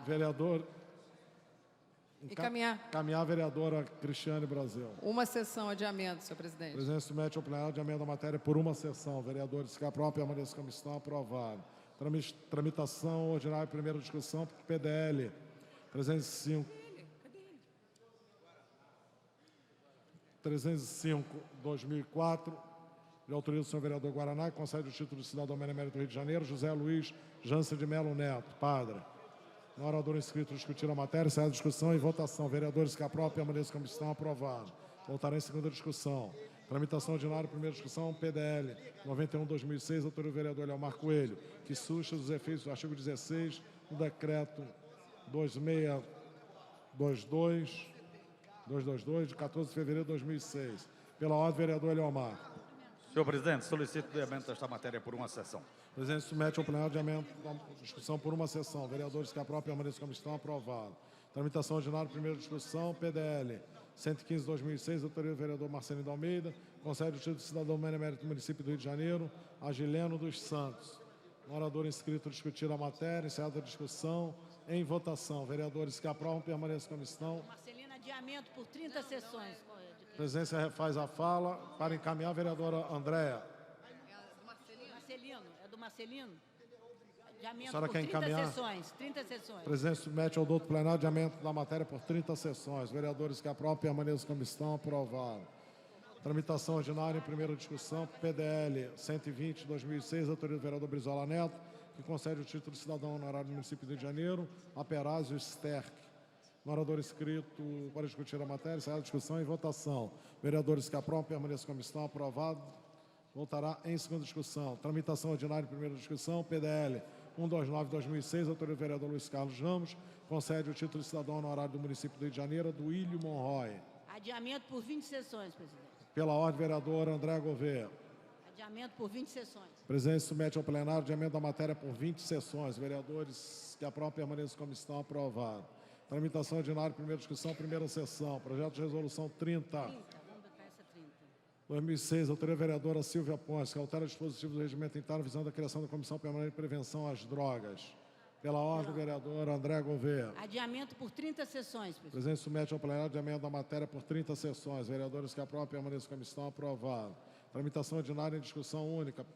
Vereador... Caminhar a vereadora Cristiane Brasil. Uma sessão adiamento, senhor presidente. A presidência submete ao plenário adiamento da matéria por uma sessão. Vereadores que aprovam, permaneçam como estão. Aprovado. Tramitação ordinária, primeira discussão, PDL 305/2004, de autoria do senhor vereador Guaraná, que concede o título de cidadão benemérito do Rio de Janeiro, José Luiz Jansen de Melo Neto, padre. No orador inscrito, discutir a matéria, encerrada a discussão e votação. Vereadores que aprovam, permaneçam como estão. Aprovado. Voltará em segunda discussão. Tramitação ordinária, primeira discussão, PDL 91/2006, autoria do vereador Leomar Coelho, que susta os efeitos do artigo 16 do decreto 262, de 14 de fevereiro de 2006. Pela ordem, vereador Leomar. Senhor presidente, solicito o adiamento desta matéria por uma sessão. O presidente submete ao plenário de adiamento da discussão por uma sessão. Vereadores que aprovam, permaneçam como estão. Aprovado. Tramitação ordinária, primeira discussão, PDL 115/2006, autoria do vereador Marcelino de Almeida, concede o título de cidadão benemérito do município do Rio de Janeiro, a Gileno dos Santos. No orador inscrito, discutir a matéria, encerrada a discussão, em votação. Vereadores que aprovam, permaneçam como estão. Marcelino, adiamento por 30 sessões. A presidência refaz a fala para encaminhar a vereadora Andréa. Marcelino, é do Marcelino? Adiamento senhora por quer 30 encaminhar? sessões. 30 sessões. O presidente submete ao doutor plenário adiamento da matéria por 30 sessões. Vereadores que aprovam, permaneçam como estão. Aprovado. Tramitação ordinária em primeira discussão, PDL 120/2006, autoria do vereador Brizola Neto, que concede o título de cidadão honorário do município do Rio de Janeiro, a Perazio Sterck. No orador escrito para discutir a matéria, encerrada a discussão e votação. Vereadores que aprovam, permaneçam como estão. Aprovado. Voltará em segunda discussão. Tramitação ordinária em primeira discussão, PDL 129/2006, autoria do vereador Luiz Carlos Ramos, concede o título de cidadão honorário do município do Rio de Janeiro, do Duílio Monroy. Adiamento por 20 sessões, presidente. Pela ordem, vereador André Gouveia. Adiamento por 20 sessões. O presidente submete ao plenário adiamento da matéria por 20 sessões. Vereadores que aprovam, permaneçam como estão. Aprovado. Tramitação ordinária, primeira discussão, primeira sessão. Projeto de resolução 30. Vamos botar essa 30. 2006, autoria vereadora Silvia Pontes, que altera o dispositivo do regimento interno visando a criação da Comissão Permanente de Prevenção às Drogas. Pela ordem, vereador André Gouveia. Adiamento por 30 sessões, O presidente. presidente submete ao plenário adiamento da matéria por 30 sessões. Vereadores que aprovam, permaneçam como estão. Aprovado. Tramitação ordinária em discussão única.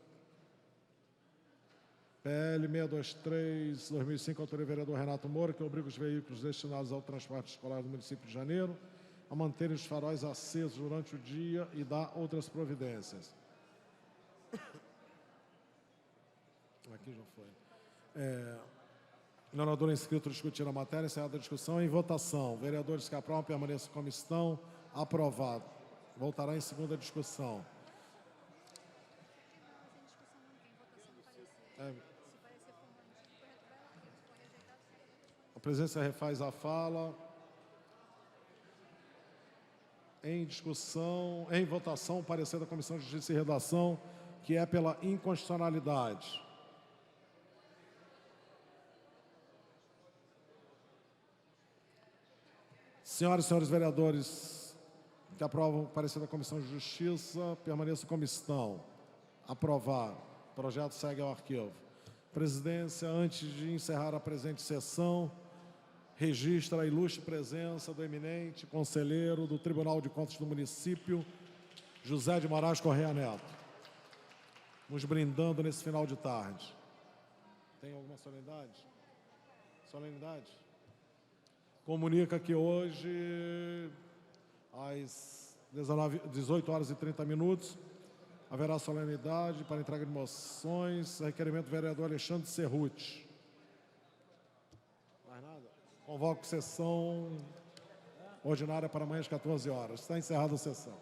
PL 623/2005, autoria do vereador Renato Moura, que obriga os veículos destinados ao transporte escolar do município de Janeiro a manterem os faróis acesos durante o dia e dá outras providências. Aqui já foi. O orador inscrito discutir a matéria, encerrada a discussão em votação. Vereadores que aprovam, permaneçam como estão. Aprovado. Voltará em segunda discussão. A presidência refaz a fala. Em discussão, em votação, o parecer da Comissão de Justiça e Redação, que é pela inconstitucionalidade. Senhoras e senhores vereadores que aprovam o parecer da Comissão de Justiça, permaneçam como estão. Aprovado. O projeto segue ao arquivo. Presidência, antes de encerrar a presente sessão, registra a ilustre presença do eminente conselheiro do Tribunal de Contas do município, José de Moraes Correia Neto, nos brindando nesse final de tarde. Tem alguma solenidade? Solenidade? Comunica que hoje, às 18h30, haverá solenidade para entrega de moções, requerimento do vereador Alexandre Cerruti. Mais nada? Convoco sessão ordinária para amanhã às 14 horas. Está encerrada a sessão.